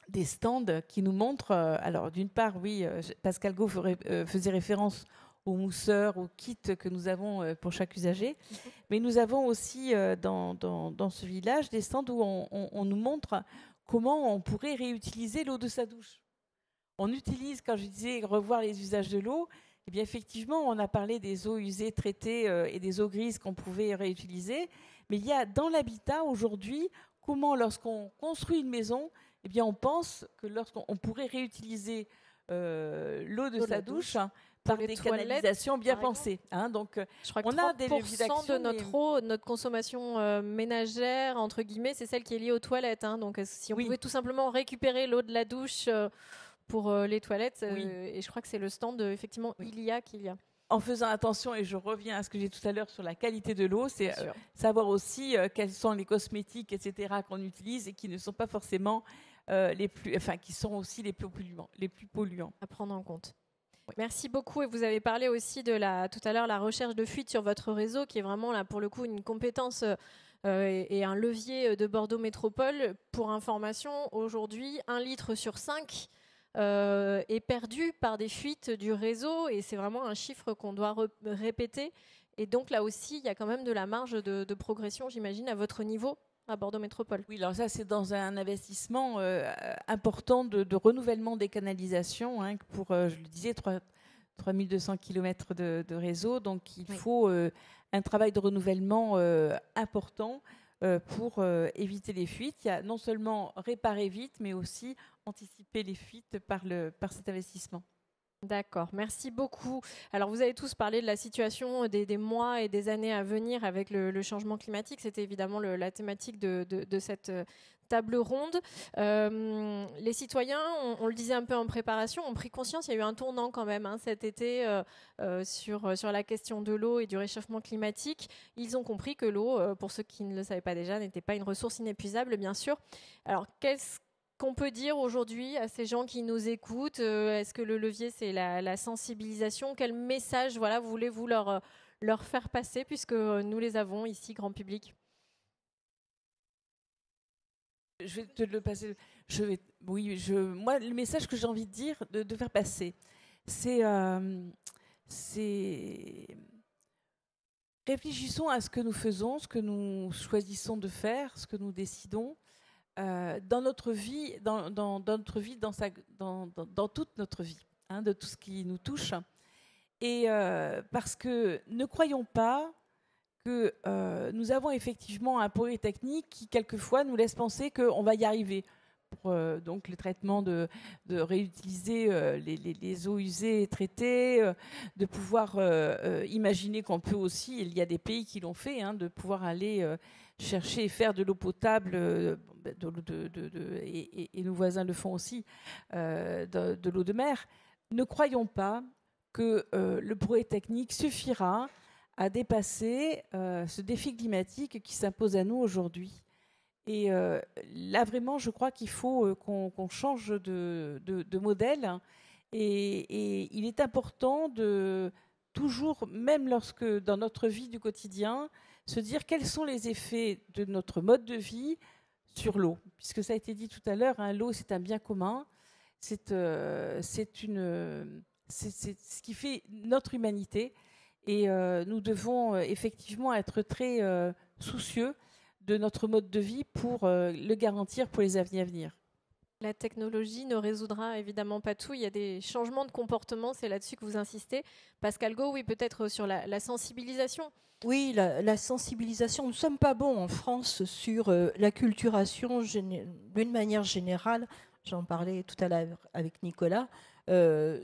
[SPEAKER 6] des stands qui nous montrent... alors, d'une part, oui, Pascal Gaud faisait référence aux mousseurs, aux kits que nous avons pour chaque usager. Mais nous avons aussi dans ce village des stands où on nous montre comment on pourrait réutiliser l'eau de sa douche. On utilise, quand je disais revoir les usages de l'eau, eh bien effectivement, on a parlé des eaux usées, traitées et des eaux grises qu'on pouvait réutiliser. Mais il y a dans l'habitat aujourd'hui, comment lorsqu'on construit une maison, eh bien on pense que lorsqu'on pourrait réutiliser l'eau de
[SPEAKER 1] L'eau de
[SPEAKER 6] sa
[SPEAKER 1] la
[SPEAKER 6] douche
[SPEAKER 1] douche.
[SPEAKER 6] par
[SPEAKER 1] les
[SPEAKER 6] des
[SPEAKER 1] toilettes,
[SPEAKER 6] canalisations bien
[SPEAKER 1] par exemple.
[SPEAKER 6] pensées. Hein. Donc,
[SPEAKER 1] Je crois que
[SPEAKER 6] on a des leviers
[SPEAKER 1] 30%
[SPEAKER 6] d'action,
[SPEAKER 1] de notre
[SPEAKER 6] mais-
[SPEAKER 1] eau, notre consommation ménagère, entre guillemets, c'est celle qui est liée aux toilettes. Hein. Donc, si on
[SPEAKER 6] Oui.
[SPEAKER 1] pouvait tout simplement récupérer l'eau de la douche pour les toilettes,
[SPEAKER 6] Oui.
[SPEAKER 1] et je crois que c'est le stand, effectivement,
[SPEAKER 6] Oui.
[SPEAKER 1] qu'il y a.
[SPEAKER 6] En faisant attention, et je reviens à ce que j'ai dit tout à l'heure sur la qualité de l'eau, c'est
[SPEAKER 1] Bien sûr.
[SPEAKER 6] savoir aussi quels sont les cosmétiques, etc., qu'on utilise et qui ne sont pas forcément qui sont aussi les plus polluants.
[SPEAKER 1] À prendre en compte. Merci beaucoup. Et vous avez parlé aussi tout à l'heure, la recherche de fuite sur votre réseau, qui est vraiment là pour le coup une compétence et un levier de Bordeaux Métropole. Pour information, aujourd'hui, 1 litre sur 5 est perdu par des fuites du réseau, et c'est vraiment un chiffre qu'on doit répéter. Et donc là aussi, il y a quand même de la marge de progression, j'imagine, à votre niveau, à Bordeaux Métropole.
[SPEAKER 6] Oui, alors ça, c'est dans un investissement important de renouvellement des canalisations, hein, pour, je le disais, 3200 km de réseau. Donc, il faut un travail de renouvellement important pour éviter les fuites. Il y a non seulement réparer vite, mais aussi anticiper les fuites par cet investissement.
[SPEAKER 1] D'accord, merci beaucoup. Alors, vous avez tous parlé de la situation des mois et des années à venir avec le changement climatique. C'était évidemment la thématique de cette table ronde. Les citoyens, on le disait un peu en préparation, ont pris conscience. Il y a eu un tournant quand même cet été sur la question de l'eau et du réchauffement climatique. Ils ont compris que l'eau, pour ceux qui ne le savaient pas déjà, n'était pas une ressource inépuisable, bien sûr. Alors, qu'est-ce qu'on peut dire aujourd'hui à ces gens qui nous écoutent? Est-ce que le levier, c'est la sensibilisation? Quel message voulez-vous leur faire passer, puisque nous les avons ici, grand public?
[SPEAKER 6] Je vais te le passer. Moi, le message que j'ai envie de dire, de faire passer, c'est réfléchissons à ce que nous faisons, ce que nous choisissons de faire, ce que nous décidons. Dans notre vie, dans toute notre vie, hein, de tout ce qui nous touche. Et parce que ne croyons pas que nous avons effectivement un progrès technique qui, quelquefois, nous laisse penser qu'on va y arriver. Pour donc le traitement de réutiliser les eaux usées et traitées, de pouvoir imaginer qu'on peut aussi, il y a des pays qui l'ont fait, hein, de pouvoir aller chercher et faire de l'eau potable, et nos voisins le font aussi, de l'eau de mer. Ne croyons pas que le progrès technique suffira à dépasser ce défi climatique qui s'impose à nous aujourd'hui. Et là, vraiment, je crois qu'il faut qu'on change de modèle. Et il est important de toujours, même lorsque dans notre vie du quotidien, se dire quels sont les effets de notre mode de vie sur l'eau. Puisque ça a été dit tout à l'heure, hein, l'eau, c'est un bien commun. C'est ce qui fait notre humanité. Et nous devons effectivement être très soucieux de notre mode de vie pour le garantir pour les années à venir.
[SPEAKER 1] La technologie ne résoudra évidemment pas tout. Il y a des changements de comportement, c'est là-dessus que vous insistez. Pascal Gault, oui, peut-être sur la sensibilisation.
[SPEAKER 5] Oui, la sensibilisation. Nous ne sommes pas bons en France sur l'acculturation d'une manière générale. J'en parlais tout à l'heure avec Nicolas.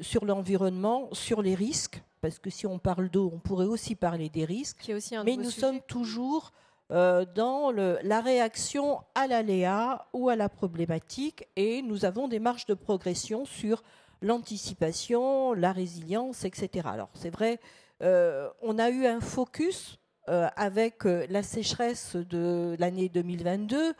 [SPEAKER 5] Sur l'environnement, sur les risques, parce que si on parle d'eau, on pourrait aussi parler des risques.
[SPEAKER 1] Qui est aussi un
[SPEAKER 5] mais
[SPEAKER 1] de vos
[SPEAKER 5] nous
[SPEAKER 1] sujets.
[SPEAKER 5] sommes toujours dans la réaction à l'aléa ou à la problématique, et nous avons des marges de progression sur l'anticipation, la résilience, etc. Alors c'est vrai, on a eu un focus avec la sécheresse de l'année 2022,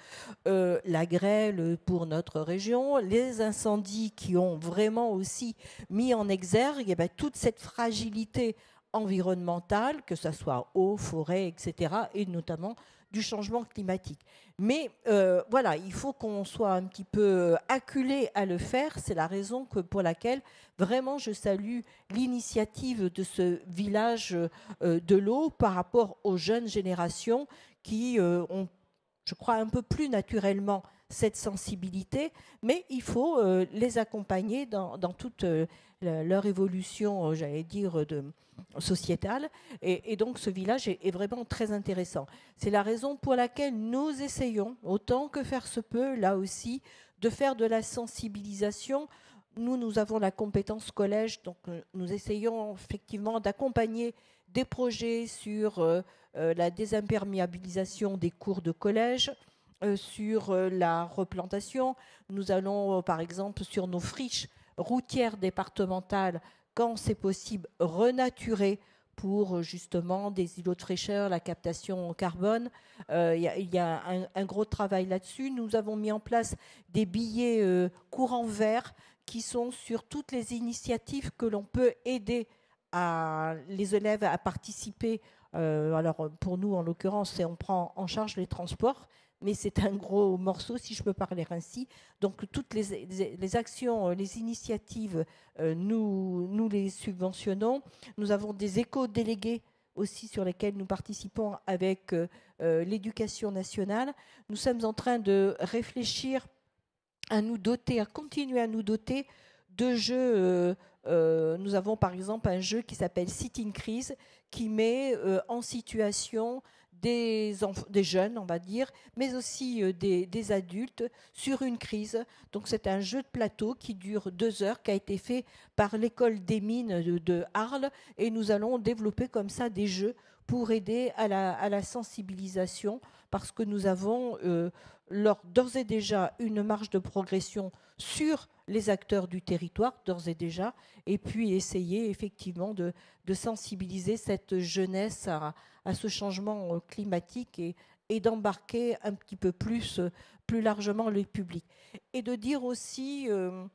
[SPEAKER 5] la grêle pour notre région, les incendies qui ont vraiment aussi mis en exergue toute cette fragilité environnementale, que ce soit eau, forêt, etc., et notamment du changement climatique. Mais voilà, il faut qu'on soit un petit peu acculé à le faire. C'est la raison pour laquelle vraiment je salue l'initiative de ce village de l'eau par rapport aux jeunes générations qui ont, je crois, un peu plus naturellement cette sensibilité, mais il faut les accompagner dans toute leur évolution, j'allais dire, sociétale. Et donc ce village est vraiment très intéressant. C'est la raison pour laquelle nous essayons, autant que faire se peut, là aussi, de faire de la sensibilisation nous avons la compétence collège, donc nous essayons effectivement d'accompagner des projets sur la désimperméabilisation des cours de collège, sur la replantation. Nous allons, par exemple, sur nos friches routières départementales, quand c'est possible, renaturer pour justement des îlots de fraîcheur, la captation en carbone. Il y a un gros travail là-dessus. Nous avons mis en place des billets courant vert qui sont sur toutes les initiatives que l'on peut aider les élèves à participer. Alors pour nous, en l'occurrence, on prend en charge les transports, mais c'est un gros morceau, si je peux parler ainsi. Donc toutes les actions, les initiatives, nous les subventionnons. Nous avons des éco-délégués aussi sur lesquels nous participons avec l'éducation nationale. Nous sommes en train de réfléchir à continuer à nous doter de jeux. Nous avons par exemple un jeu qui s'appelle Sit in Crise, qui met en situation des jeunes, on va dire, mais aussi des adultes sur une crise. Donc c'est un jeu de plateau qui dure 2 heures, qui a été fait par l'école des mines de Arles, et nous allons développer comme ça des jeux pour aider à la sensibilisation, parce que nous avons d'ores et déjà une marge de progression sur les acteurs du territoire, d'ores et déjà, et puis essayer effectivement de sensibiliser cette jeunesse à ce changement climatique et d'embarquer un petit peu plus largement le public. Et de dire aussi de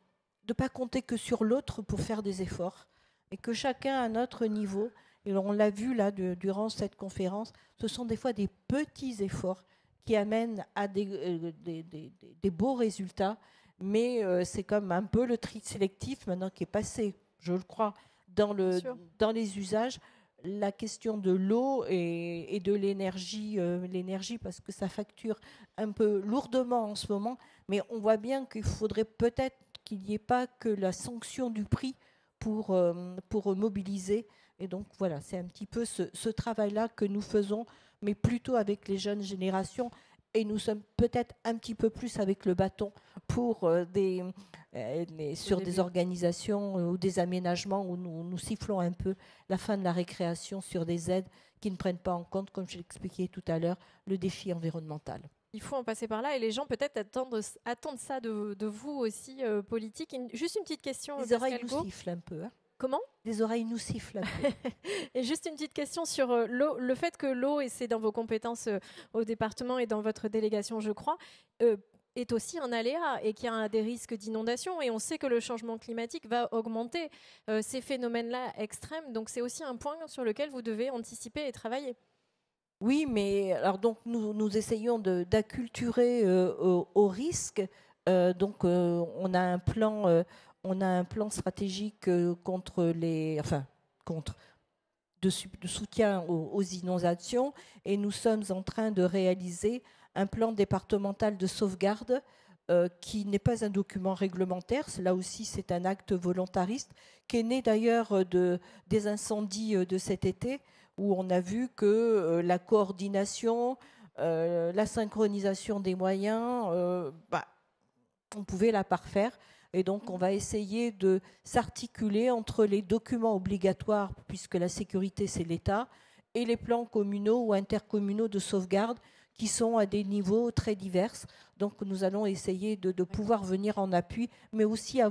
[SPEAKER 5] ne pas compter que sur l'autre pour faire des efforts, et que chacun à notre niveau, et on l'a vu là durant cette conférence, ce sont des fois des petits efforts qui amènent à des beaux résultats, mais c'est comme un peu le tri sélectif maintenant qui est passé, je le crois, dans les usages. La question de l'eau et de l'énergie, parce que ça facture un peu lourdement en ce moment, mais on voit bien qu'il faudrait peut-être qu'il n'y ait pas que la sanction du prix pour mobiliser. Et donc voilà, c'est un petit peu ce travail-là que nous faisons, mais plutôt avec les jeunes générations. Et nous sommes peut-être un petit peu plus avec le bâton pour sur des organisations ou des aménagements où nous sifflons un peu la fin de la récréation sur des aides qui ne prennent pas en compte, comme je l'expliquais tout à l'heure, le défi environnemental.
[SPEAKER 1] Il faut en passer par là, et les gens peut-être attendent ça de vous aussi, politique. Juste une petite question.
[SPEAKER 5] Les oreilles nous sifflent un peu. Hein.
[SPEAKER 1] Comment ?
[SPEAKER 5] Les oreilles nous sifflent un peu.
[SPEAKER 1] Et juste une petite question sur l'eau. Le fait que l'eau, et c'est dans vos compétences au département et dans votre délégation, je crois, est aussi un aléa et qu'il y a des risques d'inondation. Et on sait que le changement climatique va augmenter ces phénomènes-là extrêmes. Donc c'est aussi un point sur lequel vous devez anticiper et travailler.
[SPEAKER 5] Oui, mais alors donc nous essayons d'acculturer au risque. Donc on a un plan. On a un plan stratégique de soutien aux inondations, et nous sommes en train de réaliser un plan départemental de sauvegarde qui n'est pas un document réglementaire. Là aussi, c'est un acte volontariste qui est né d'ailleurs des incendies de cet été, où on a vu que la coordination, la synchronisation des moyens, on pouvait la parfaire. Et donc, on va essayer de s'articuler entre les documents obligatoires, puisque la sécurité, c'est l'État, et les plans communaux ou intercommunaux de sauvegarde, qui sont à des niveaux très divers. Donc, nous allons essayer de pouvoir venir en appui, mais aussi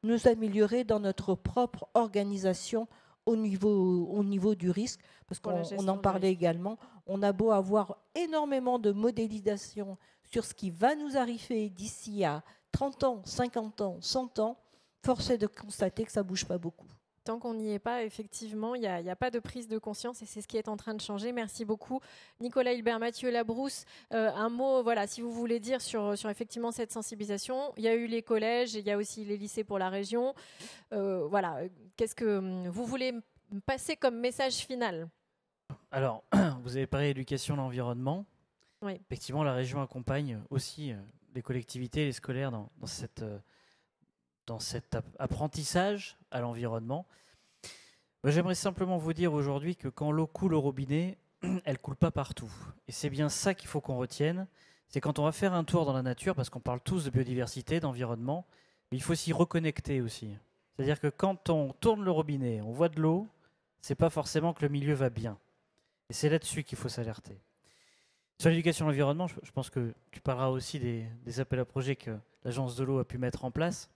[SPEAKER 5] nous améliorer dans notre propre organisation au niveau du risque, parce qu'on en parlait également. On a beau avoir énormément de modélisation sur ce qui va nous arriver d'ici à 30 ans, 50 ans, 100 ans, force est de constater que ça ne bouge pas beaucoup.
[SPEAKER 1] Tant qu'on n'y est pas, effectivement, il n'y a pas de prise de conscience, et c'est ce qui est en train de changer. Merci beaucoup. Nicolas Hilbert, Mathieu Labrousse, un mot, voilà, si vous voulez dire sur effectivement cette sensibilisation. Il y a eu les collèges, il y a aussi les lycées pour la région. Voilà, qu'est-ce que vous voulez passer comme message final ?
[SPEAKER 4] Alors, vous avez parlé d'éducation et l'environnement. Oui. Effectivement, la région accompagne aussi les collectivités, les scolaires dans cet apprentissage à l'environnement. J'aimerais simplement vous dire aujourd'hui que quand l'eau coule au robinet, elle ne coule pas partout. Et c'est bien ça qu'il faut qu'on retienne. C'est quand on va faire un tour dans la nature, parce qu'on parle tous de biodiversité, d'environnement, mais il faut s'y reconnecter aussi. C'est-à-dire que quand on tourne le robinet, on voit de l'eau, c'est pas forcément que le milieu va bien. Et c'est là-dessus qu'il faut s'alerter. Sur l'éducation à l'environnement, je pense que tu parleras aussi des appels à projets que l'Agence de l'eau a pu mettre en place.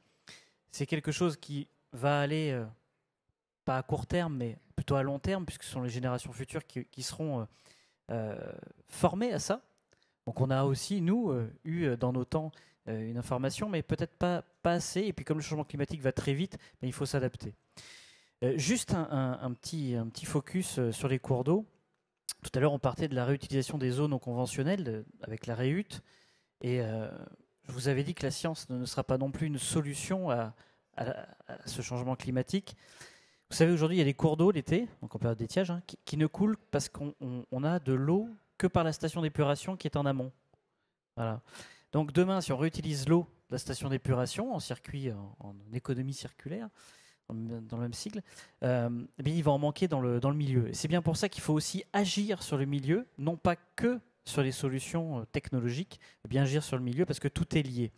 [SPEAKER 4] C'est quelque chose qui va aller, pas à court terme, mais plutôt à long terme, puisque ce sont les générations futures qui seront formées à ça. Donc on a aussi, nous, eu dans nos temps une information, mais peut-être pas assez. Et puis comme le changement climatique va très vite, mais il faut s'adapter. Juste un petit focus sur les cours d'eau. Tout à l'heure, on partait de la réutilisation des eaux non conventionnelles avec la réhute. Et je vous avais dit que la science ne sera pas non plus une solution à ce changement climatique. Vous savez, aujourd'hui, il y a des cours d'eau l'été, donc en période d'étiage, hein, qui ne coulent parce qu'on a de l'eau que par la station d'épuration qui est en amont. Voilà. Donc demain, si on réutilise l'eau de la station d'épuration en circuit, en économie circulaire, dans le même sigle, il va en manquer dans le milieu. Et c'est bien pour ça qu'il faut aussi agir sur le milieu, non pas que sur les solutions technologiques, mais bien agir sur le milieu parce que tout est lié.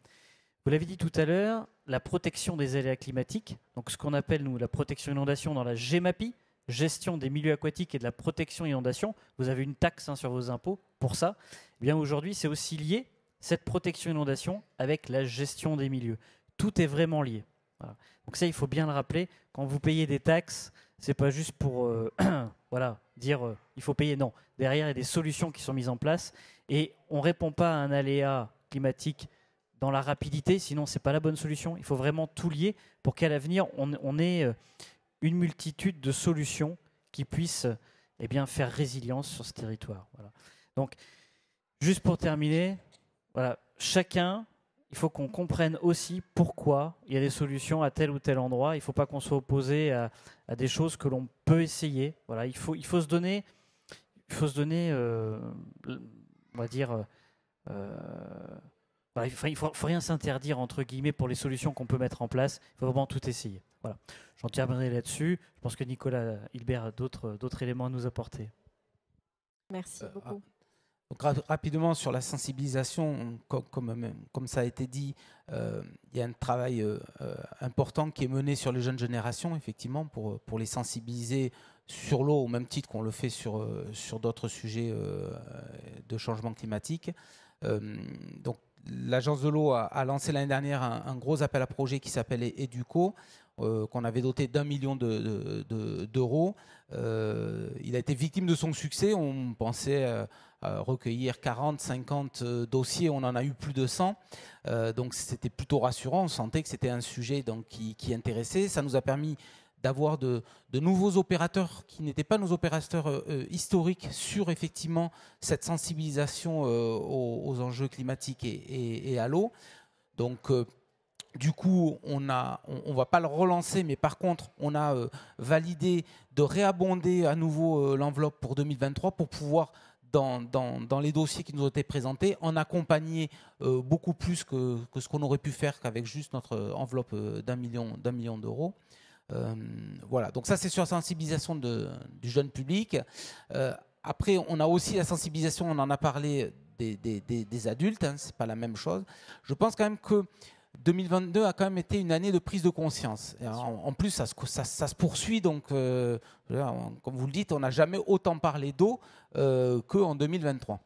[SPEAKER 4] Vous l'avez dit tout à l'heure, la protection des aléas climatiques, donc ce qu'on appelle nous la protection inondation dans la GEMAPI, gestion des milieux aquatiques et de la protection inondation. Vous avez une taxe sur vos impôts pour ça. Eh bien aujourd'hui, c'est aussi lié, cette protection inondation, avec la gestion des milieux. Tout est vraiment lié. Voilà. Donc ça, il faut bien le rappeler. Quand vous payez des taxes, c'est pas juste pour dire il faut payer. Non, derrière, il y a des solutions qui sont mises en place et on ne répond pas à un aléa climatique dans la rapidité, sinon c'est pas la bonne solution. Il faut vraiment tout lier pour qu'à l'avenir, on ait une multitude de solutions qui puissent faire résilience sur ce territoire. Voilà. Donc, juste pour terminer, voilà, chacun, il faut qu'on comprenne aussi pourquoi il y a des solutions à tel ou tel endroit. Il ne faut pas qu'on soit opposé à des choses que l'on peut essayer. Voilà, il faut se donner, on va dire, voilà, il faut rien s'interdire entre guillemets pour les solutions qu'on peut mettre en place. Il faut vraiment tout essayer. Voilà, j'en terminerai là-dessus. Je pense que Nicolas Hilbert a d'autres éléments à nous apporter.
[SPEAKER 1] Merci beaucoup.
[SPEAKER 3] Donc, rapidement sur la sensibilisation, comme ça a été dit, il y a un travail important qui est mené sur les jeunes générations, effectivement, pour les sensibiliser sur l'eau, au même titre qu'on le fait sur d'autres sujets de changement climatique. Donc, l'Agence de l'eau a lancé l'année dernière un gros appel à projet qui s'appelle EDUCO, qu'on avait doté d'1 million d'euros. Il a été victime de son succès. On pensait recueillir 40, 50 dossiers. On en a eu plus de 100. Donc c'était plutôt rassurant. On sentait que c'était un sujet donc, qui intéressait. Ça nous a permis d'avoir de nouveaux opérateurs qui n'étaient pas nos opérateurs historiques sur effectivement cette sensibilisation aux enjeux climatiques et à l'eau. Donc du coup, on ne va pas le relancer, mais par contre, on a validé de réabonder à nouveau l'enveloppe pour 2023 pour pouvoir, dans les dossiers qui nous ont été présentés, en accompagner beaucoup plus que ce qu'on aurait pu faire qu'avec juste notre enveloppe d'1 million d'euros. Voilà, donc ça c'est sur la sensibilisation du jeune public. Après, on a aussi la sensibilisation, on en a parlé, des adultes, hein, c'est pas la même chose. Je pense quand même que 2022 a quand même été une année de prise de conscience. Et en plus, ça se poursuit. Donc, comme vous le dites, on n'a jamais autant parlé d'eau qu'en 2023.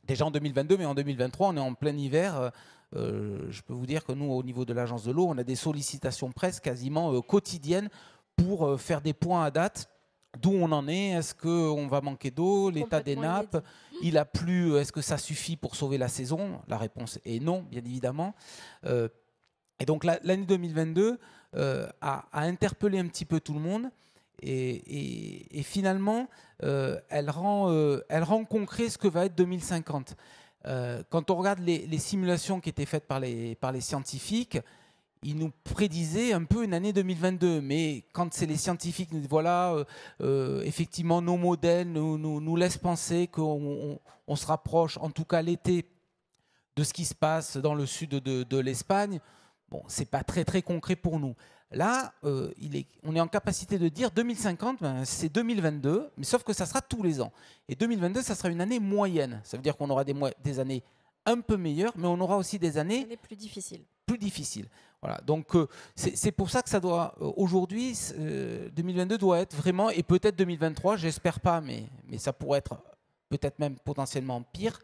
[SPEAKER 3] Déjà en 2022, mais en 2023, on est en plein hiver. Je peux vous dire que nous, au niveau de l'Agence de l'eau, on a des sollicitations presque quasiment quotidiennes pour faire des points à date. D'où on en est, est-ce qu'on va manquer d'eau, l'état des nappes, il a plu, est-ce que ça suffit pour sauver la saison? La réponse est non, bien évidemment. Et donc l'année 2022 a interpellé un petit peu tout le monde et finalement elle rend concret ce que va être 2050. Quand on regarde les simulations qui étaient faites par les scientifiques, ils nous prédisaient un peu une année 2022, mais quand c'est les scientifiques qui nous disent voilà, effectivement nos modèles nous laissent penser qu'on se rapproche, en tout cas l'été, de ce qui se passe dans le sud de l'Espagne, bon, c'est pas très très concret pour nous. Là, on est en capacité de dire 2050, c'est 2022, mais sauf que ça sera tous les ans. Et 2022, ça sera une année moyenne. Ça veut dire qu'on aura des années un peu meilleures, mais on aura aussi des années
[SPEAKER 1] plus difficiles.
[SPEAKER 3] Voilà, donc c'est pour ça que ça doit aujourd'hui 2022 doit être vraiment, et peut-être 2023, j'espère pas, mais ça pourrait être peut-être même potentiellement pire.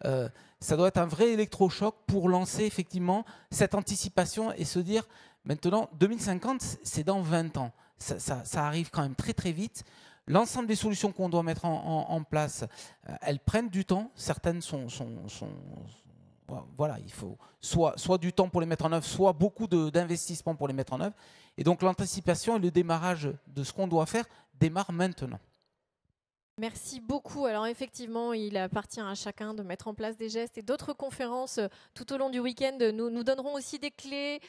[SPEAKER 3] Ça doit être un vrai électrochoc pour lancer effectivement cette anticipation et se dire maintenant 2050, c'est dans 20 ans. Ça arrive quand même très très vite. L'ensemble des solutions qu'on doit mettre en place, elles prennent du temps. Certaines sont voilà, il faut soit du temps pour les mettre en œuvre, soit beaucoup d'investissements pour les mettre en œuvre. Et donc l'anticipation et le démarrage de ce qu'on doit faire démarre maintenant.
[SPEAKER 1] Merci beaucoup. Alors effectivement, il appartient à chacun de mettre en place des gestes et d'autres conférences tout au long du week-end nous donneront aussi des clés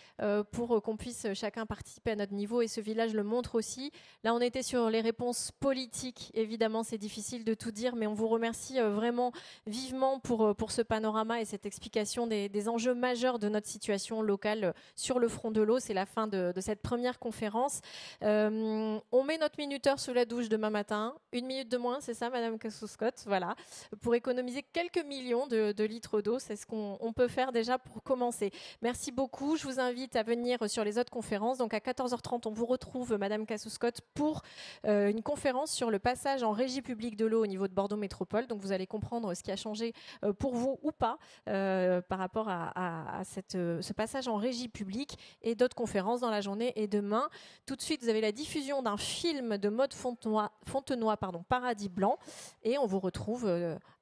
[SPEAKER 1] pour qu'on puisse chacun participer à notre niveau et ce village le montre aussi. Là, on était sur les réponses politiques. Évidemment, c'est difficile de tout dire, mais on vous remercie vraiment vivement pour ce panorama et cette explication des enjeux majeurs de notre situation locale sur le front de l'eau. C'est la fin de cette première conférence. On met notre minuteur sous la douche demain matin. 1 minute de moins, c'est ça, Madame Cassou-Scott, voilà, pour économiser quelques millions de litres d'eau. C'est ce qu'on peut faire déjà pour commencer. Merci beaucoup. Je vous invite à venir sur les autres conférences. Donc à 14h30, on vous retrouve, Madame Cassou-Scott, pour une conférence sur le passage en régie publique de l'eau au niveau de Bordeaux Métropole. Donc vous allez comprendre ce qui a changé pour vous ou pas par rapport à ce passage en régie publique et d'autres conférences dans la journée et demain. Tout de suite, vous avez la diffusion d'un film de Maud Fontenoy, Paradis Blanc. Et on vous retrouve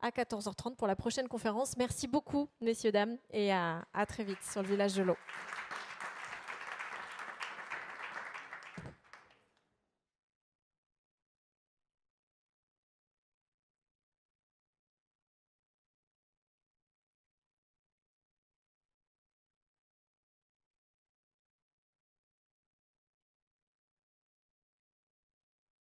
[SPEAKER 1] à 14h30 pour la prochaine conférence. Merci beaucoup, messieurs, dames, et à très vite sur le village de l'eau.